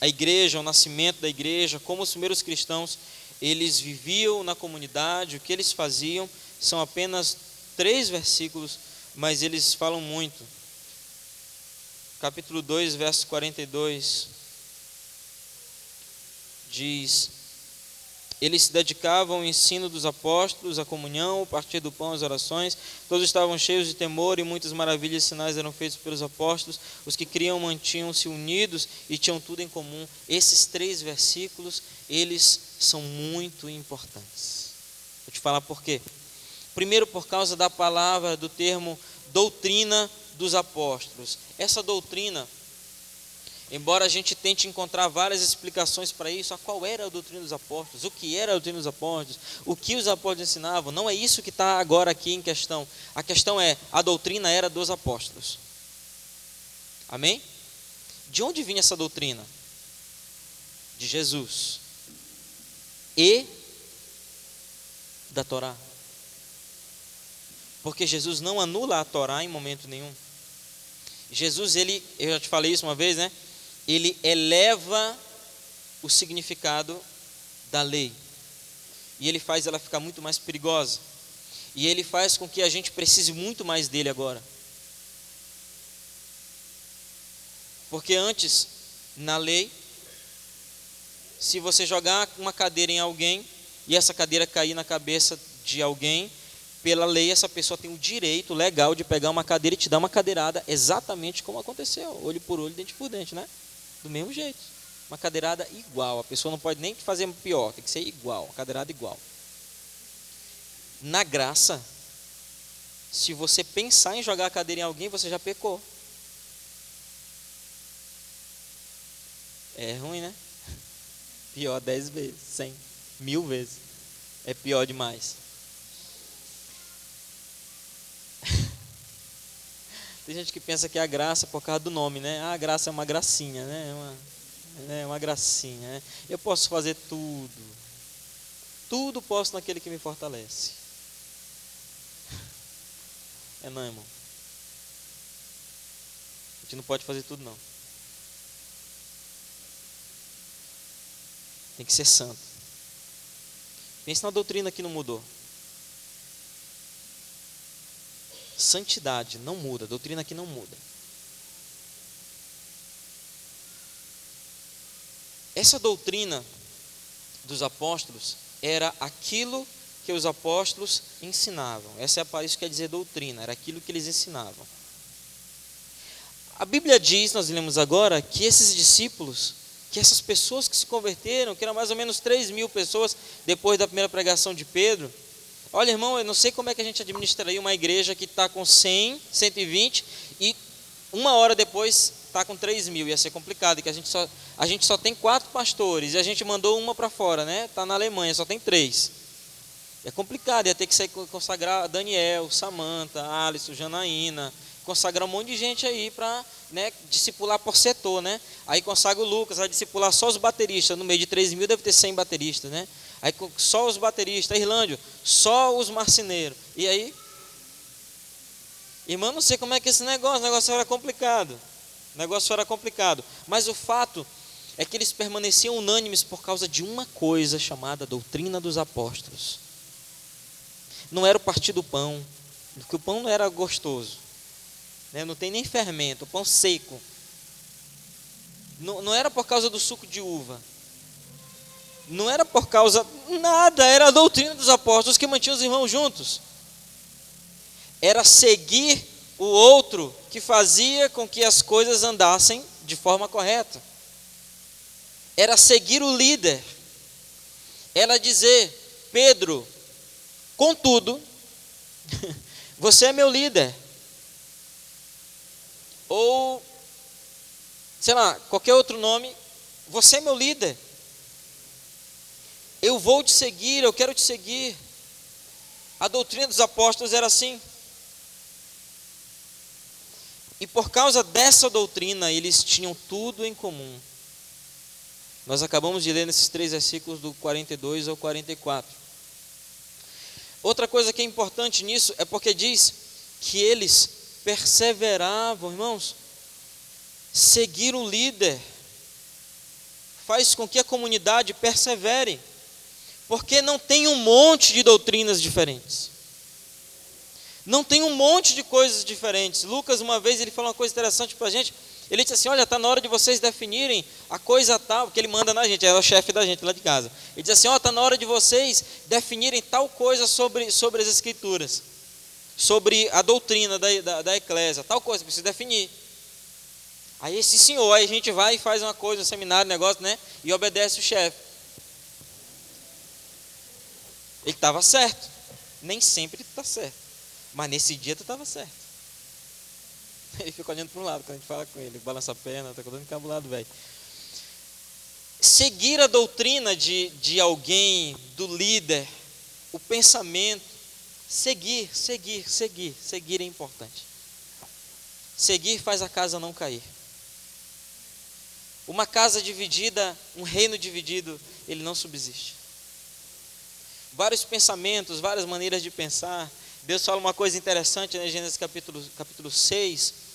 igreja, o nascimento da igreja, como os primeiros cristãos, eles viviam na comunidade, o que eles faziam. São apenas 3 versículos, mas eles falam muito. Capítulo 2, verso 42, diz: eles se dedicavam ao ensino dos apóstolos, à comunhão, ao partir do pão, às orações. Todos estavam cheios de temor e muitas maravilhas e sinais eram feitos pelos apóstolos. Os que criam mantinham-se unidos e tinham tudo em comum. Esses 3 versículos, eles são muito importantes. Vou te falar por quê. Primeiro, por causa da palavra, do termo doutrina dos apóstolos. Essa doutrina, embora a gente tente encontrar várias explicações para isso, a qual era a doutrina dos apóstolos, o que era a doutrina dos apóstolos, o que os apóstolos ensinavam, não é isso que está agora aqui em questão. A questão é, a doutrina era dos apóstolos. Amém? De onde vinha essa doutrina? De Jesus e da Torá. Porque Jesus não anula a Torá em momento nenhum. Jesus, eu já te falei isso uma vez, né? Ele eleva o significado da lei. E ele faz ela ficar muito mais perigosa. E ele faz com que a gente precise muito mais dele agora. Porque antes, na lei, se você jogar uma cadeira em alguém e essa cadeira cair na cabeça de alguém, pela lei, essa pessoa tem o direito legal de pegar uma cadeira e te dar uma cadeirada exatamente como aconteceu, olho por olho, dente por dente, né? Do mesmo jeito, uma cadeirada igual. A pessoa não pode nem fazer pior, tem que ser igual, uma cadeirada igual. Na graça, se você pensar em jogar a cadeira em alguém, você já pecou. É ruim, né? Pior 10 vezes, 100, 1000 vezes. É pior demais. Tem gente que pensa que é a graça por causa do nome, né? Ah, a graça é uma gracinha, né? Uma gracinha, né? Eu posso fazer tudo. Tudo posso naquele que me fortalece. É não, irmão. A gente não pode fazer tudo, não. Tem que ser santo. Pense na doutrina que não mudou. Santidade não muda, a doutrina aqui não muda. Essa doutrina dos apóstolos era aquilo que os apóstolos ensinavam. Isso quer dizer doutrina, era aquilo que eles ensinavam. A Bíblia diz, nós lemos agora, que esses discípulos, que essas pessoas que se converteram, que eram mais ou menos 3.000 pessoas depois da primeira pregação de Pedro. Olha, irmão, eu não sei como é que a gente administraria uma igreja que está com 100, 120 e uma hora depois está com 3.000. Ia ser complicado, que a gente só tem 4 pastores e a gente mandou uma para fora, né? Está na Alemanha, só tem 3. É complicado, ia ter que consagrar Daniel, Samanta, Alisson, Janaína, consagrar um monte de gente aí para, né, discipular por setor, né? Aí consagra o Lucas, vai discipular só os bateristas. No meio de 3.000 deve ter 100 bateristas, né? Aí só os bateristas, Irlândio, só os marceneiros. E aí, irmão, não sei como é que o negócio era complicado. Mas o fato é que eles permaneciam unânimes por causa de uma coisa chamada doutrina dos apóstolos. Não era o partir do pão, porque o pão não era gostoso, né? Não tem nem fermento, o pão seco. Não era por causa do suco de uva. Não era por causa nada, era a doutrina dos apóstolos que mantinha os irmãos juntos. Era seguir o outro que fazia com que as coisas andassem de forma correta. Era seguir o líder. Era dizer: Pedro, contudo, você é meu líder. Ou, sei lá, qualquer outro nome, você é meu líder. Eu vou te seguir, eu quero te seguir. A doutrina dos apóstolos era assim. E por causa dessa doutrina, eles tinham tudo em comum. Nós acabamos de ler nesses 3 versículos do 42 ao 44. Outra coisa que é importante nisso é porque diz que eles perseveravam, irmãos. Seguir o líder faz com que a comunidade persevere. Porque não tem um monte de doutrinas diferentes. Não tem um monte de coisas diferentes. Lucas, uma vez, ele falou uma coisa interessante para a gente. Ele disse assim, olha, está na hora de vocês definirem a coisa tal, porque ele manda na gente, é o chefe da gente lá de casa. Ele diz assim, ó, está na hora de vocês definirem tal coisa sobre as Escrituras, sobre a doutrina da eclésia, tal coisa, precisa definir. Aí esse senhor, aí a gente vai e faz uma coisa, um seminário, um negócio, né, e obedece o chefe. Ele estava certo, nem sempre está certo, mas nesse dia tu estava certo. Ele fica olhando para um lado quando a gente fala com ele, balança a perna, está dando encabulado, velho. Seguir a doutrina de alguém, do líder, o pensamento, seguir é importante. Seguir faz a casa não cair. Uma casa dividida, um reino dividido, ele não subsiste. Vários pensamentos, várias maneiras de pensar. Deus fala uma coisa interessante, né? Gênesis capítulo 6,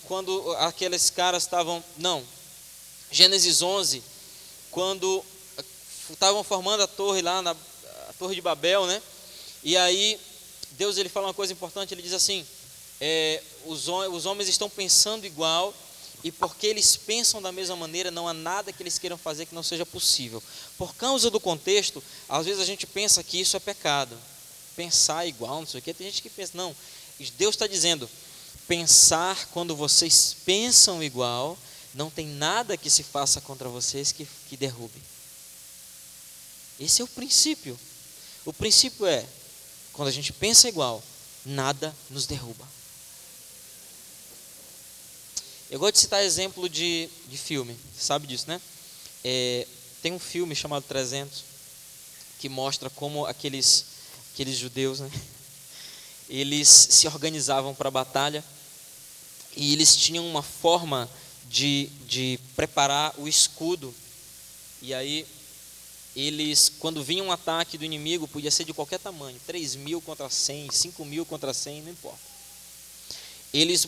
quando aqueles caras Gênesis 11, quando estavam formando a torre lá, a torre de Babel, né? E aí, Deus ele fala uma coisa importante, ele diz assim, os homens estão pensando igual, e porque eles pensam da mesma maneira, não há nada que eles queiram fazer que não seja possível. Por causa do contexto, às vezes a gente pensa que isso é pecado, pensar igual, não sei o que, tem gente que pensa, não, Deus está dizendo, pensar quando vocês pensam igual, não tem nada que se faça contra vocês que derrube. Esse é o princípio. O princípio é, quando a gente pensa igual, nada nos derruba. Eu gosto de citar exemplo de filme, você sabe disso, né? Tem um filme chamado 300, que mostra como aqueles judeus, né? Eles se organizavam para a batalha, e eles tinham uma forma de preparar o escudo. E aí, quando vinha um ataque do inimigo, podia ser de qualquer tamanho, 3.000 contra 100, 5.000 contra 100, não importa. Eles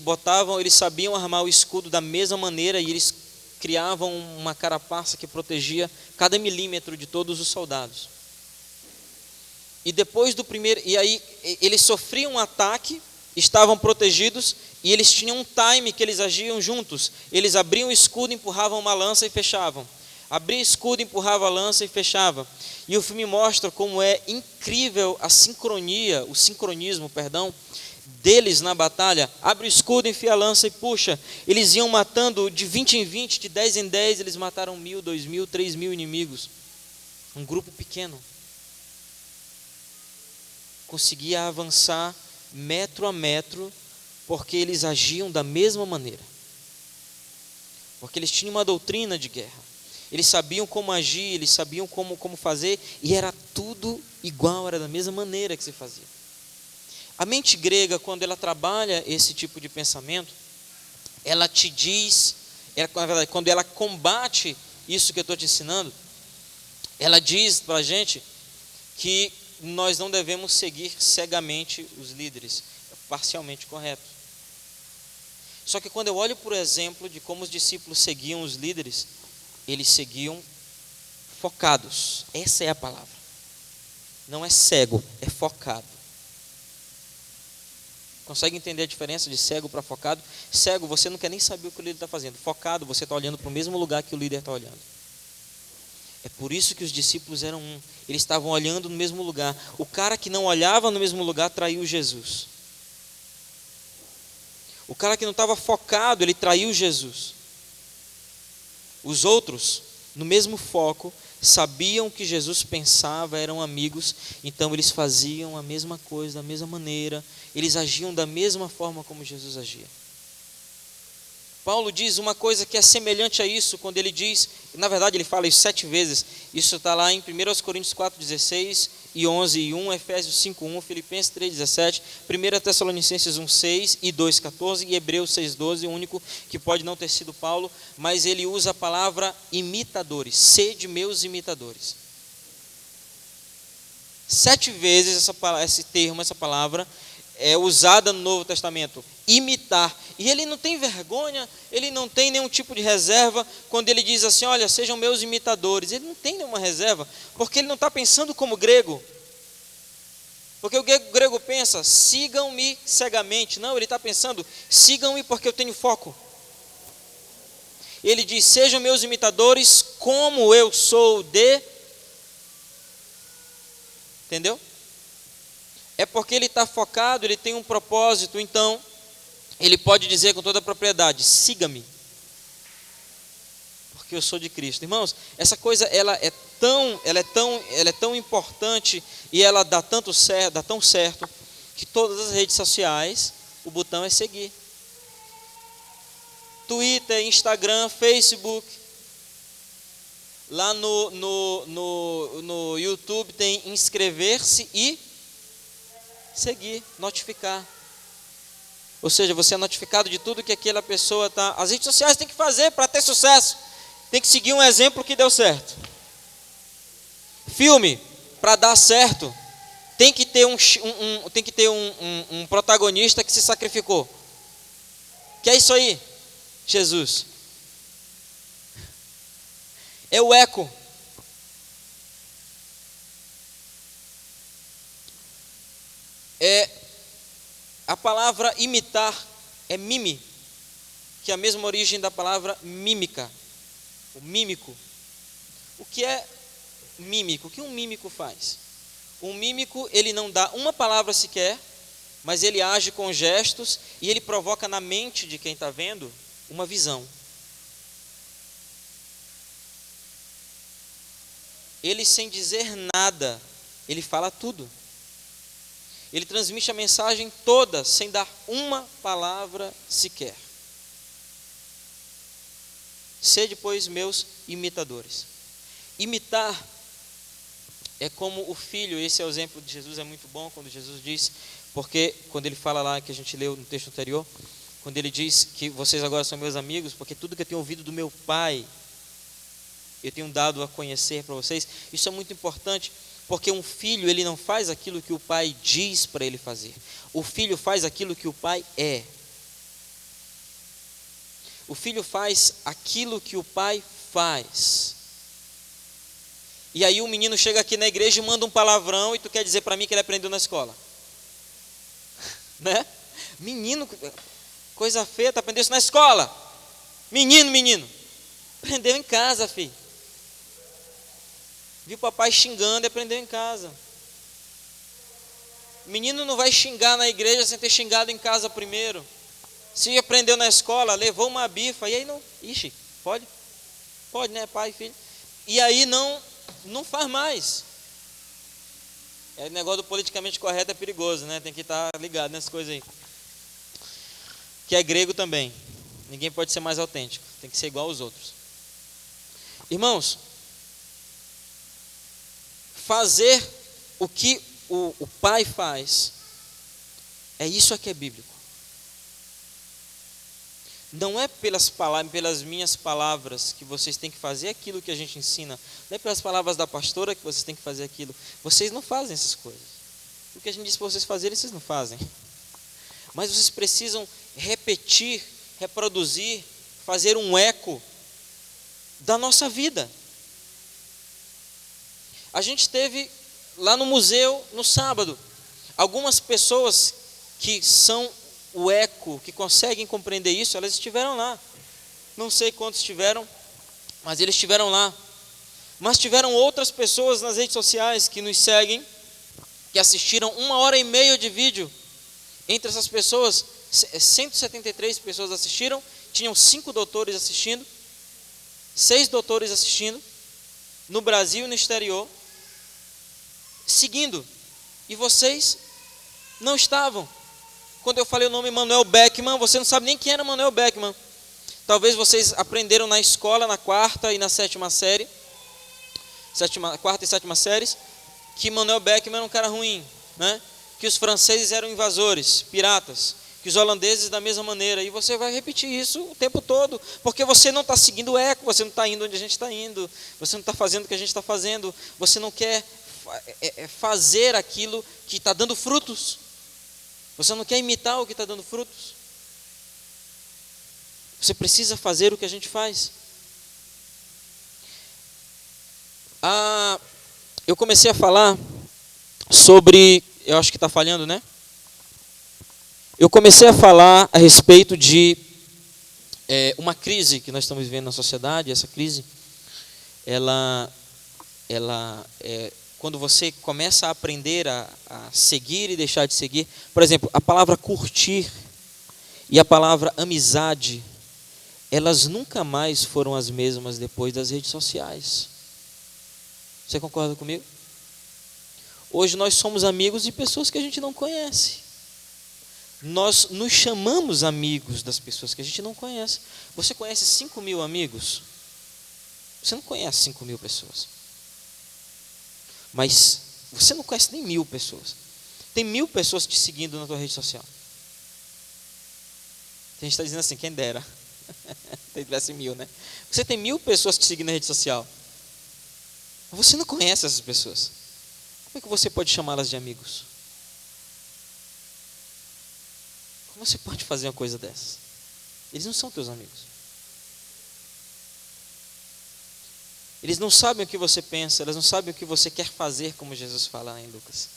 sabiam armar o escudo da mesma maneira, e eles criavam uma carapaça que protegia cada milímetro de todos os soldados. E depois eles sofriam um ataque, estavam protegidos, e eles tinham um time que eles agiam juntos. Eles abriam o escudo, empurravam uma lança e fechavam. Abria o escudo, empurrava a lança e fechava. E o filme mostra como é incrível o sincronismo, deles na batalha. Abre o escudo, enfia a lança e puxa. Eles iam matando de 20 em 20, de 10 em 10, eles mataram 1.000, 2.000, 3.000 inimigos. Um grupo pequeno conseguia avançar metro a metro, porque eles agiam da mesma maneira, porque eles tinham uma doutrina de guerra, eles sabiam como agir, eles sabiam como fazer, e era tudo igual, era da mesma maneira que se fazia. A mente grega, quando ela trabalha esse tipo de pensamento, ela te diz, na verdade, quando ela combate isso que eu estou te ensinando, ela diz para a gente que nós não devemos seguir cegamente os líderes, é parcialmente correto. Só que quando eu olho por exemplo de como os discípulos seguiam os líderes, eles seguiam focados, essa é a palavra. Não é cego, é focado. Consegue entender a diferença de cego para focado? Cego, você não quer nem saber o que o líder está fazendo. Focado, você está olhando para o mesmo lugar que o líder está olhando. É por isso que os discípulos eram um. Eles estavam olhando no mesmo lugar. O cara que não olhava no mesmo lugar traiu Jesus. O cara que não estava focado, ele traiu Jesus. Os outros, no mesmo foco, sabiam que Jesus pensava, eram amigos, então eles faziam a mesma coisa, da mesma maneira, eles agiam da mesma forma como Jesus agia. Paulo diz uma coisa que é semelhante a isso, quando ele diz, na verdade ele fala isso 7 vezes, isso está lá em 1 Coríntios 4,16 e 11 e 1, Efésios 5,1, Filipenses 3,17, 1 Tessalonicenses 1,6 e 2,14 e Hebreus 6,12, o único que pode não ter sido Paulo, mas ele usa a palavra imitadores, sede meus imitadores. 7 vezes esse termo, essa palavra é usada no Novo Testamento. imitar. E ele não tem vergonha, ele não tem nenhum tipo de reserva quando ele diz assim, olha, sejam meus imitadores. Ele não tem nenhuma reserva, porque ele não está pensando como grego. Porque o grego pensa, sigam-me cegamente. Não, ele está pensando, sigam-me porque eu tenho foco. Ele diz, sejam meus imitadores como eu sou de... Entendeu? É porque ele está focado, ele tem um propósito, então ele pode dizer com toda a propriedade, siga-me, porque eu sou de Cristo. Irmãos, essa coisa ela é tão importante e ela dá tão certo que todas as redes sociais o botão é seguir. Twitter, Instagram, Facebook, lá no YouTube tem inscrever-se e seguir, notificar. Ou seja, você é notificado de tudo que aquela pessoa está... As redes sociais têm que fazer para ter sucesso. Tem que seguir um exemplo que deu certo. Filme, para dar certo, tem que ter um protagonista que se sacrificou. Que é isso aí? Jesus. É o eco. A palavra imitar é mime, que é a mesma origem da palavra mímica, o mímico. O que é mímico? O que um mímico faz? Um mímico, ele não dá uma palavra sequer, mas ele age com gestos e ele provoca na mente de quem está vendo uma visão. Ele, sem dizer nada, ele fala tudo. Ele transmite a mensagem toda, sem dar uma palavra sequer. Sede, pois, meus imitadores. Imitar é como o filho, esse é o exemplo de Jesus, é muito bom quando Jesus diz, porque quando ele fala lá, que a gente leu no texto anterior, quando ele diz que vocês agora são meus amigos, porque tudo que eu tenho ouvido do meu Pai, eu tenho dado a conhecer para vocês. Isso é muito importante, porque um filho, ele não faz aquilo que o pai diz para ele fazer. O filho faz aquilo que o pai é. O filho faz aquilo que o pai faz. E aí o menino chega aqui na igreja e manda um palavrão, e tu quer dizer para mim que ele aprendeu na escola? Né? Menino, coisa feia, tu aprendeu isso na escola. Menino. Aprendeu em casa, filho. Viu o papai xingando e aprendeu em casa. Menino não vai xingar na igreja sem ter xingado em casa primeiro. Se aprendeu na escola, levou uma bifa, e aí não... Ixi, pode? Pode, né, pai e filho? E aí não faz mais. O negócio do politicamente correto é perigoso, né? Tem que estar ligado nessas coisas aí. Que é grego também. Ninguém pode ser mais autêntico. Tem que ser igual aos outros. Irmãos, fazer o que o pai faz, é isso aqui é bíblico. Não é pelas minhas palavras que vocês têm que fazer aquilo que a gente ensina. Não é pelas palavras da pastora que vocês têm que fazer aquilo. Vocês não fazem essas coisas. O que a gente diz para vocês fazerem, vocês não fazem. Mas vocês precisam repetir, reproduzir, fazer um eco da nossa vida. A gente teve lá no museu no sábado algumas pessoas que são o eco, que conseguem compreender isso, elas estiveram lá. Não sei quantos estiveram, mas eles estiveram lá. Mas tiveram outras pessoas nas redes sociais que nos seguem, que assistiram 1h30 de vídeo. Entre essas pessoas, 173 pessoas assistiram, tinham 5 doutores assistindo, 6 doutores assistindo, no Brasil e no exterior, seguindo, e vocês não estavam. Quando eu falei o nome Manuel Beckman, você não sabe nem quem era Manuel Beckman. Talvez vocês aprenderam na escola, na 4ª e na 7ª série, 4ª e 7ª séries, que Manuel Beckman era um cara ruim, né? Que os franceses eram invasores, piratas, que os holandeses da mesma maneira, e você vai repetir isso o tempo todo, porque você não está seguindo o eco, você não está indo onde a gente está indo, você não está fazendo o que a gente está fazendo, você não quer fazer aquilo que está dando frutos, você não quer imitar o que está dando frutos. Você precisa fazer o que a gente faz. Eu comecei a falar sobre... Eu acho que está falhando, né? Eu comecei a falar a respeito de uma crise que nós estamos vivendo na sociedade. Essa crise, quando você começa a aprender a seguir e deixar de seguir. Por exemplo, a palavra curtir e a palavra amizade, elas nunca mais foram as mesmas depois das redes sociais. Você concorda comigo? Hoje nós somos amigos de pessoas que a gente não conhece. Nós nos chamamos amigos das pessoas que a gente não conhece. Você conhece 5.000 amigos? Você não conhece 5.000 pessoas. Mas você não conhece nem 1.000 pessoas. Tem 1.000 pessoas te seguindo na tua rede social. A gente está dizendo assim, quem dera. Se tivesse 1.000, né? Você tem 1.000 pessoas te seguindo na rede social. Você não conhece essas pessoas. Como é que você pode chamá-las de amigos? Como você pode fazer uma coisa dessas? Eles não são teus amigos. Eles não sabem o que você pensa, eles não sabem o que você quer fazer, como Jesus fala lá em Lucas.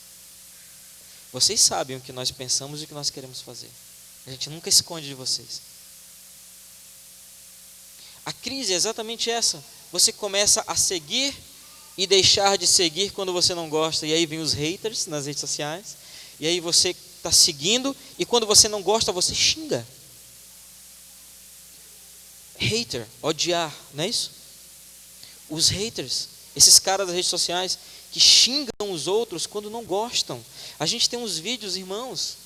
Vocês sabem o que nós pensamos e o que nós queremos fazer. A gente nunca esconde de vocês. A crise é exatamente essa. Você começa a seguir e deixar de seguir quando você não gosta. E aí vem os haters nas redes sociais. E aí você está seguindo e quando você não gosta, você xinga. Hater, odiar, não é isso? Os haters, esses caras das redes sociais que xingam os outros quando não gostam. A gente tem uns vídeos, irmãos,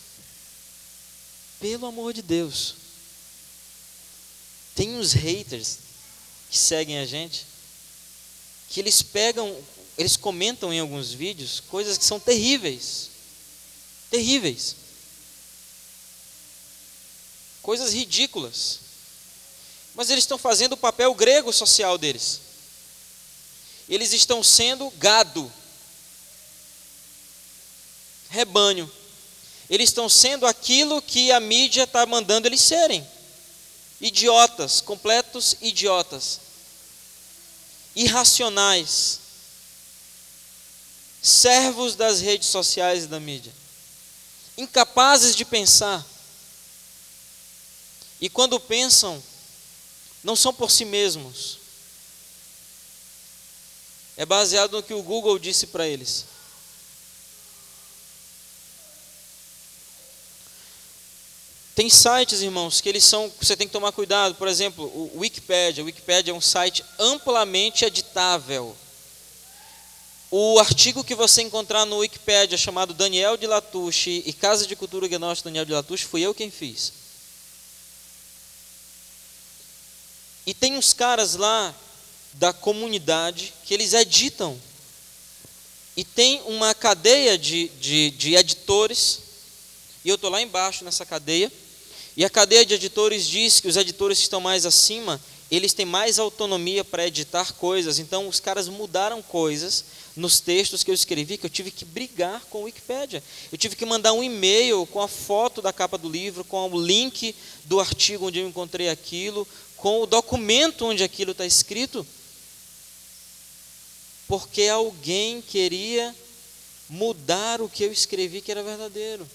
pelo amor de Deus, tem uns haters que seguem a gente, que eles comentam em alguns vídeos coisas que são terríveis. Terríveis. Coisas ridículas. Mas eles estão fazendo o papel grego social deles. Eles estão sendo gado, rebanho. Eles estão sendo aquilo que a mídia está mandando eles serem. Idiotas, completos idiotas. Irracionais. Servos das redes sociais e da mídia. Incapazes de pensar. E quando pensam, não são por si mesmos. É baseado no que o Google disse para eles. Tem sites, irmãos, que eles são, você tem que tomar cuidado. Por exemplo, o Wikipedia. O Wikipedia é um site amplamente editável. O artigo que você encontrar no Wikipedia, chamado Daniel de Latouche e Casa de Cultura Gnóstica Daniel de Latouche, fui eu quem fiz. E tem uns caras lá da comunidade que eles editam. E tem uma cadeia de editores, e eu estou lá embaixo nessa cadeia, e a cadeia de editores diz que os editores que estão mais acima, eles têm mais autonomia para editar coisas. Então os caras mudaram coisas nos textos que eu escrevi, que eu tive que brigar com o Wikipédia. Eu tive que mandar um e-mail com a foto da capa do livro, com o link do artigo onde eu encontrei aquilo, com o documento onde aquilo está escrito, porque alguém queria mudar o que eu escrevi que era verdadeiro.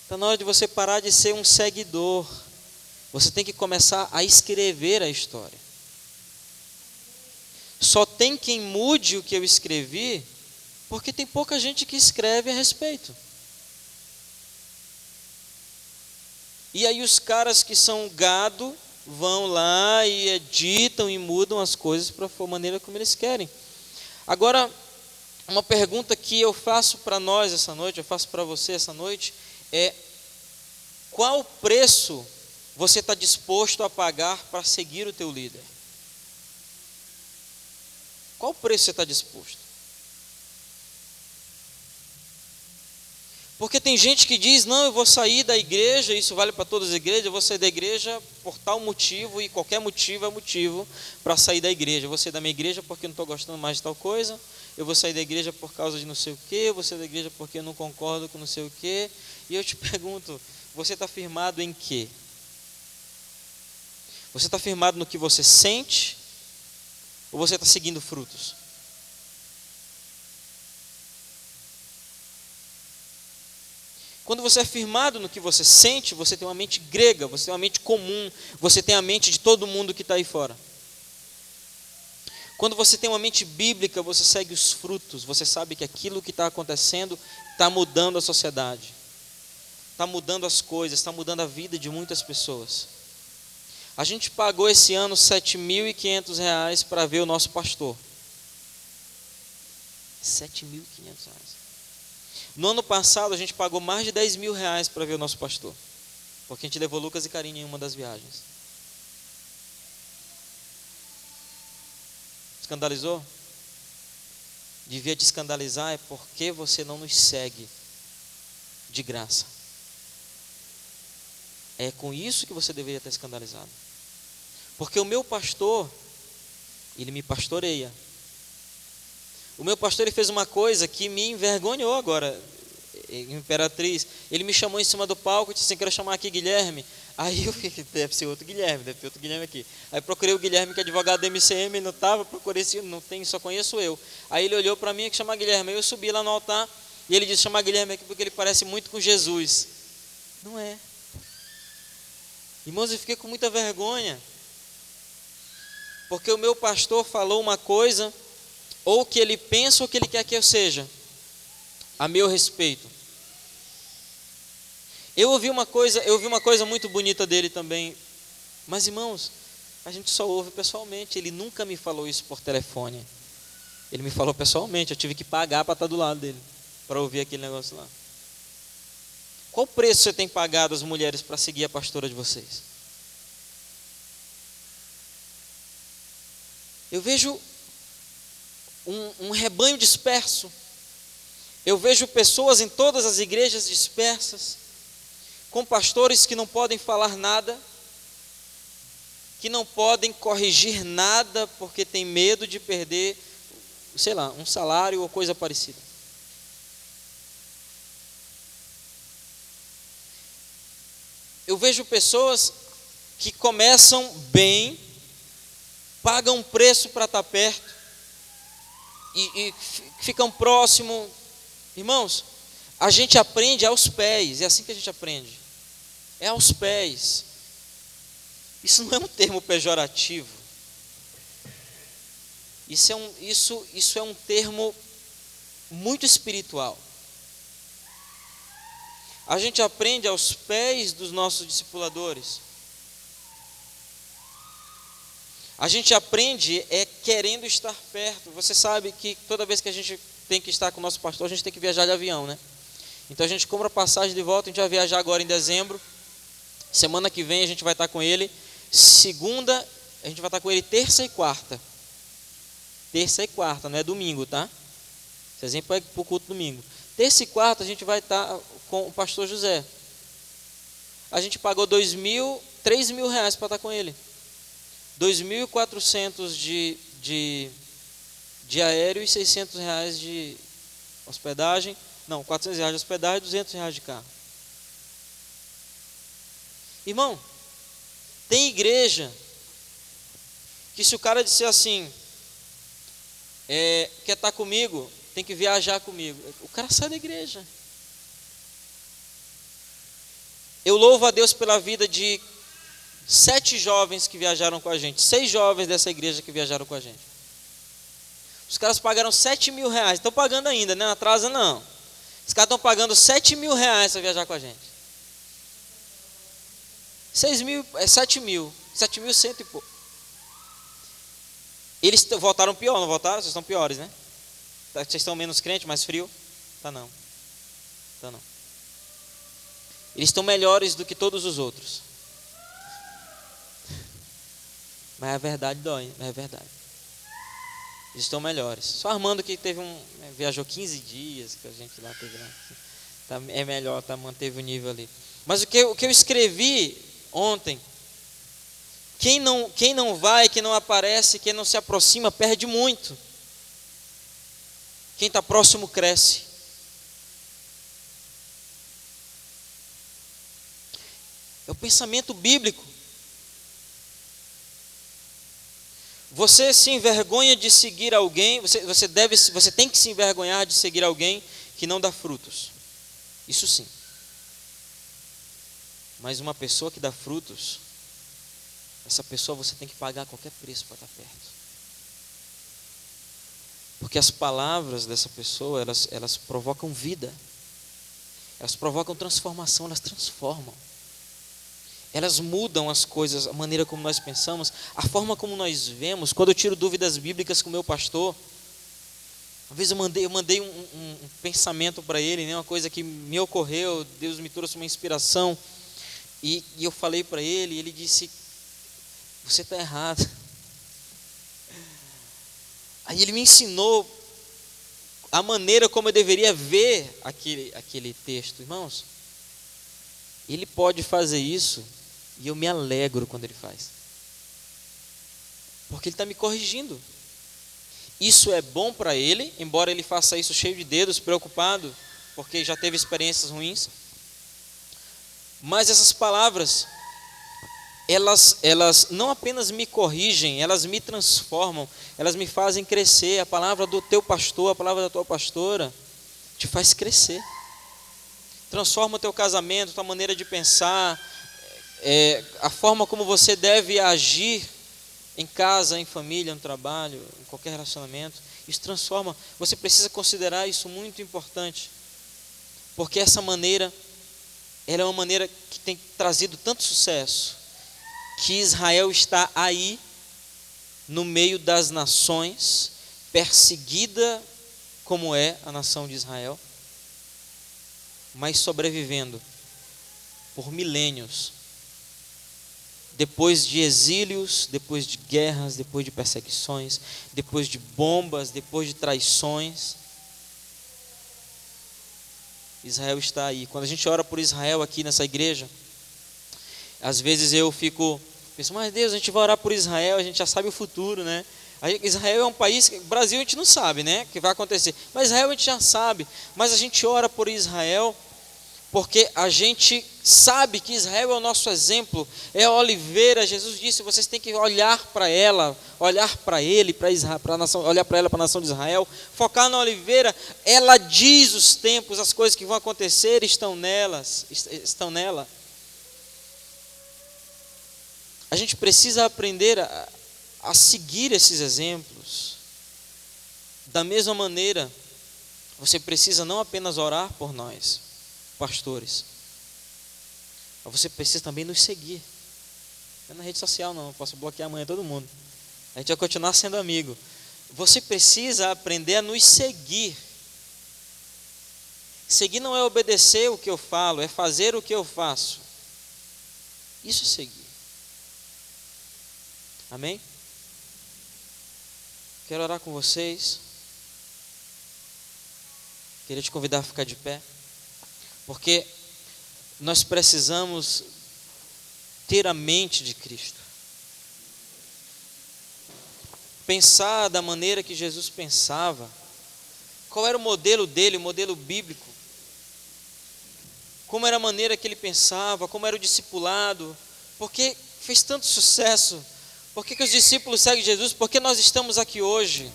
Está na hora de você parar de ser um seguidor. Você tem que começar a escrever a história. Só tem quem mude o que eu escrevi, porque tem pouca gente que escreve a respeito. E aí os caras que são gado vão lá e editam e mudam as coisas para a maneira como eles querem. Agora, uma pergunta que eu faço para nós essa noite, eu faço para você essa noite, é: qual preço você está disposto a pagar para seguir o teu líder? Qual preço você está disposto? Porque tem gente que diz: não, eu vou sair da igreja, isso vale para todas as igrejas, eu vou sair da igreja por tal motivo, e qualquer motivo é motivo para sair da igreja. Eu vou sair da minha igreja porque eu não estou gostando mais de tal coisa, eu vou sair da igreja por causa de não sei o quê, eu vou sair da igreja porque eu não concordo com não sei o quê. E eu te pergunto, você está firmado em quê? Você está firmado no que você sente ou você está seguindo frutos? Quando você é firmado no que você sente, você tem uma mente grega, você tem uma mente comum, você tem a mente de todo mundo que está aí fora. Quando você tem uma mente bíblica, você segue os frutos, você sabe que aquilo que está acontecendo está mudando a sociedade, está mudando as coisas, está mudando a vida de muitas pessoas. A gente pagou esse ano R$7.500 para ver o nosso pastor. R$7.500. No ano passado a gente pagou mais de R$10.000 para ver o nosso pastor, porque a gente levou Lucas e Karine em uma das viagens. Escandalizou? Devia te escandalizar é porque você não nos segue de graça. É com isso que você deveria estar escandalizado. Porque o meu pastor, ele me pastoreia. O meu pastor, ele fez uma coisa que me envergonhou agora, Imperatriz. Ele me chamou em cima do palco e disse assim: quero chamar aqui Guilherme. Aí eu fiquei, deve ser outro Guilherme, deve ter outro Guilherme aqui. Aí procurei o Guilherme, que é advogado da MCM, não estava, procurei esse, não tem, só conheço eu. Aí ele olhou para mim e chamar Guilherme. Aí eu subi lá no altar e ele disse: chamar Guilherme aqui porque ele parece muito com Jesus. Não é. Irmãos, eu fiquei com muita vergonha, porque o meu pastor falou uma coisa, ou que ele pensa ou que ele quer que eu seja, a meu respeito. Eu ouvi uma coisa muito bonita dele também, mas irmãos, a gente só ouve pessoalmente. Ele nunca me falou isso por telefone, ele me falou pessoalmente. Eu tive que pagar para estar do lado dele, para ouvir aquele negócio lá. Qual preço você tem pagado as mulheres para seguir a pastora de vocês? Eu vejo um rebanho disperso. Eu vejo pessoas em todas as igrejas dispersas, com pastores que não podem falar nada, que não podem corrigir nada, porque tem medo de perder, sei lá, um salário ou coisa parecida. Eu vejo pessoas que começam bem, pagam preço para estar perto, e ficam próximo. Irmãos, a gente aprende aos pés, é assim que a gente aprende, é aos pés. Isso não é um termo pejorativo, isso é um termo muito espiritual. A gente aprende aos pés dos nossos discipuladores. A gente aprende querendo estar perto. Você sabe que toda vez que a gente tem que estar com o nosso pastor, a gente tem que viajar de avião, né? Então a gente compra passagem de volta, a gente vai viajar agora em dezembro. Semana que vem a gente vai estar com ele. Segunda, a gente vai estar com ele terça e quarta. Terça e quarta, não é domingo, tá? Vocês vêm para o culto domingo. Terça e quarta a gente vai estar com o pastor José. A gente pagou R$2.000, R$3.000 para estar com ele. 2.400 de aéreo e R$600 de hospedagem. Não, R$400 de hospedagem e R$200 de carro. Irmão, tem igreja que se o cara disser assim, quer estar comigo, tem que viajar comigo, o cara sai da igreja. Eu louvo a Deus pela vida de 7 jovens que viajaram com a gente, 6 jovens dessa igreja que viajaram com a gente. Os caras pagaram R$7.000, estão pagando ainda, né? Não atrasa não. Os caras estão pagando R$7.000 para viajar com a gente. 7.100 e pouco. Eles voltaram pior, não voltaram? Vocês estão piores, né? Vocês estão menos crentes, mais frio? Tá não. Tá não. Eles estão melhores do que todos os outros. Mas a verdade dói, é verdade. Eles estão melhores. Só Armando que teve viajou 15 dias, que a gente lá teve lá. É melhor, manteve o nível ali. Mas o que eu escrevi ontem, quem não vai, quem não aparece, quem não se aproxima, perde muito. Quem está próximo cresce. É o pensamento bíblico. Você se envergonha de seguir alguém, você tem que se envergonhar de seguir alguém que não dá frutos. Isso sim. Mas uma pessoa que dá frutos, essa pessoa você tem que pagar qualquer preço para estar perto. Porque as palavras dessa pessoa, elas provocam vida. Elas provocam transformação, elas transformam. Elas mudam as coisas, a maneira como nós pensamos, a forma como nós vemos. Quando eu tiro dúvidas bíblicas com o meu pastor, uma vez eu mandei um pensamento para ele, né, uma coisa que me ocorreu, Deus me trouxe uma inspiração, e eu falei para ele, e ele disse: você está errado. Aí ele me ensinou a maneira como eu deveria ver aquele texto. Irmãos, ele pode fazer isso, e eu me alegro quando ele faz, porque ele está me corrigindo. Isso é bom para ele, embora ele faça isso cheio de dedos, preocupado, porque já teve experiências ruins. Mas essas palavras, elas não apenas me corrigem, elas me transformam, elas me fazem crescer. A palavra do teu pastor, a palavra da tua pastora, te faz crescer. Transforma o teu casamento, tua maneira de pensar, a forma como você deve agir em casa, em família, no trabalho, em qualquer relacionamento. Isso transforma. Você precisa considerar isso muito importante, porque essa maneira, ela é uma maneira que tem trazido tanto sucesso, que Israel está aí, no meio das nações, perseguida como é a nação de Israel, mas sobrevivendo por milênios, depois de exílios, depois de guerras, depois de perseguições, depois de bombas, depois de traições. Israel está aí. Quando a gente ora por Israel aqui nessa igreja, às vezes eu penso, mas Deus, a gente vai orar por Israel, a gente já sabe o futuro, né? Israel é um país, o Brasil a gente não sabe, né, o que vai acontecer, mas Israel a gente já sabe. Mas a gente ora por Israel porque a gente sabe que Israel é o nosso exemplo, é a oliveira. Jesus disse: vocês têm que olhar para ela, olhar para ele, para a nação, olhar para ela, para a nação de Israel, focar na oliveira. Ela diz os tempos, as coisas que vão acontecer estão nela. A gente precisa aprender a seguir esses exemplos. Da mesma maneira, você precisa não apenas orar por nós, pastores, mas você precisa também nos seguir. Não é na rede social não, eu posso bloquear amanhã todo mundo. A gente vai continuar sendo amigo. Você precisa aprender a nos seguir. Seguir não é obedecer o que eu falo, é fazer o que eu faço. Isso é seguir. Amém? Quero orar com vocês. Queria te convidar a ficar de pé, porque nós precisamos ter a mente de Cristo. Pensar da maneira que Jesus pensava. Qual era o modelo dele, o modelo bíblico? Como era a maneira que ele pensava, como era o discipulado? Por que fez tanto sucesso? Por que os discípulos seguem Jesus? Por que nós estamos aqui hoje?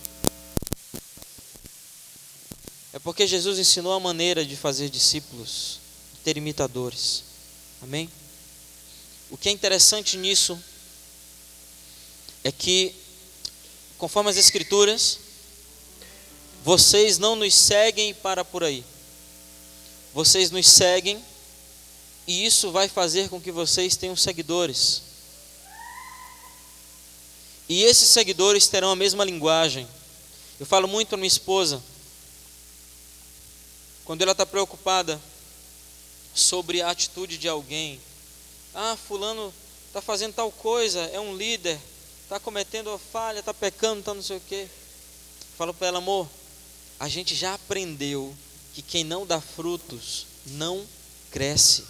É porque Jesus ensinou a maneira de fazer discípulos, de ter imitadores. Amém? O que é interessante nisso é que, conforme as Escrituras, vocês não nos seguem para por aí. Vocês nos seguem, e isso vai fazer com que vocês tenham seguidores. E esses seguidores terão a mesma linguagem. Eu falo muito para minha esposa, quando ela está preocupada sobre a atitude de alguém. Fulano está fazendo tal coisa, é um líder, está cometendo falha, está pecando, está não sei o quê. Falo para ela: amor, a gente já aprendeu que quem não dá frutos não cresce.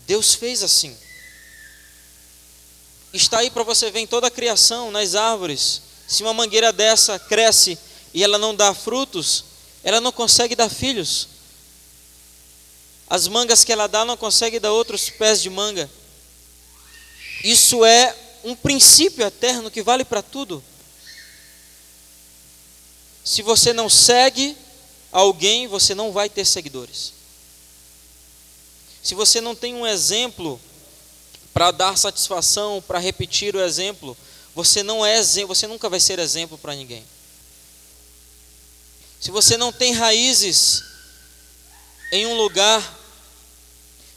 Deus fez assim. Está aí para você ver em toda a criação, nas árvores. Se uma mangueira dessa cresce e ela não dá frutos, ela não consegue dar filhos. As mangas que ela dá não consegue dar outros pés de manga. Isso é um princípio eterno que vale para tudo. Se você não segue alguém, você não vai ter seguidores. Se você não tem um exemplo para dar satisfação, para repetir o exemplo, você nunca vai ser exemplo para ninguém. Se você não tem raízes em um lugar,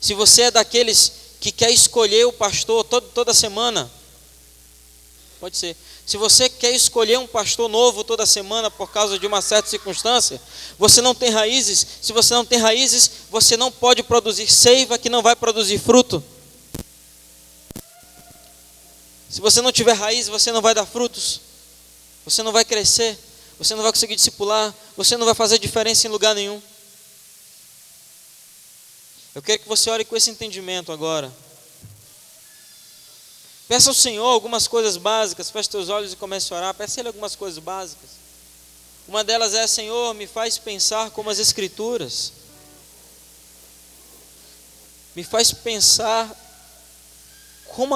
se você é daqueles que quer escolher o pastor toda semana, pode ser. Se você quer escolher um pastor novo toda semana por causa de uma certa circunstância, você não tem raízes. Se você não tem raízes, você não pode produzir seiva que não vai produzir fruto. Se você não tiver raiz, você não vai dar frutos. Você não vai crescer. Você não vai conseguir discipular. Você não vai fazer diferença em lugar nenhum. Eu quero que você ore com esse entendimento agora. Peça ao Senhor algumas coisas básicas. Feche teus olhos e comece a orar. Peça a Ele algumas coisas básicas. Uma delas é: Senhor, me faz pensar como as Escrituras. Me faz pensar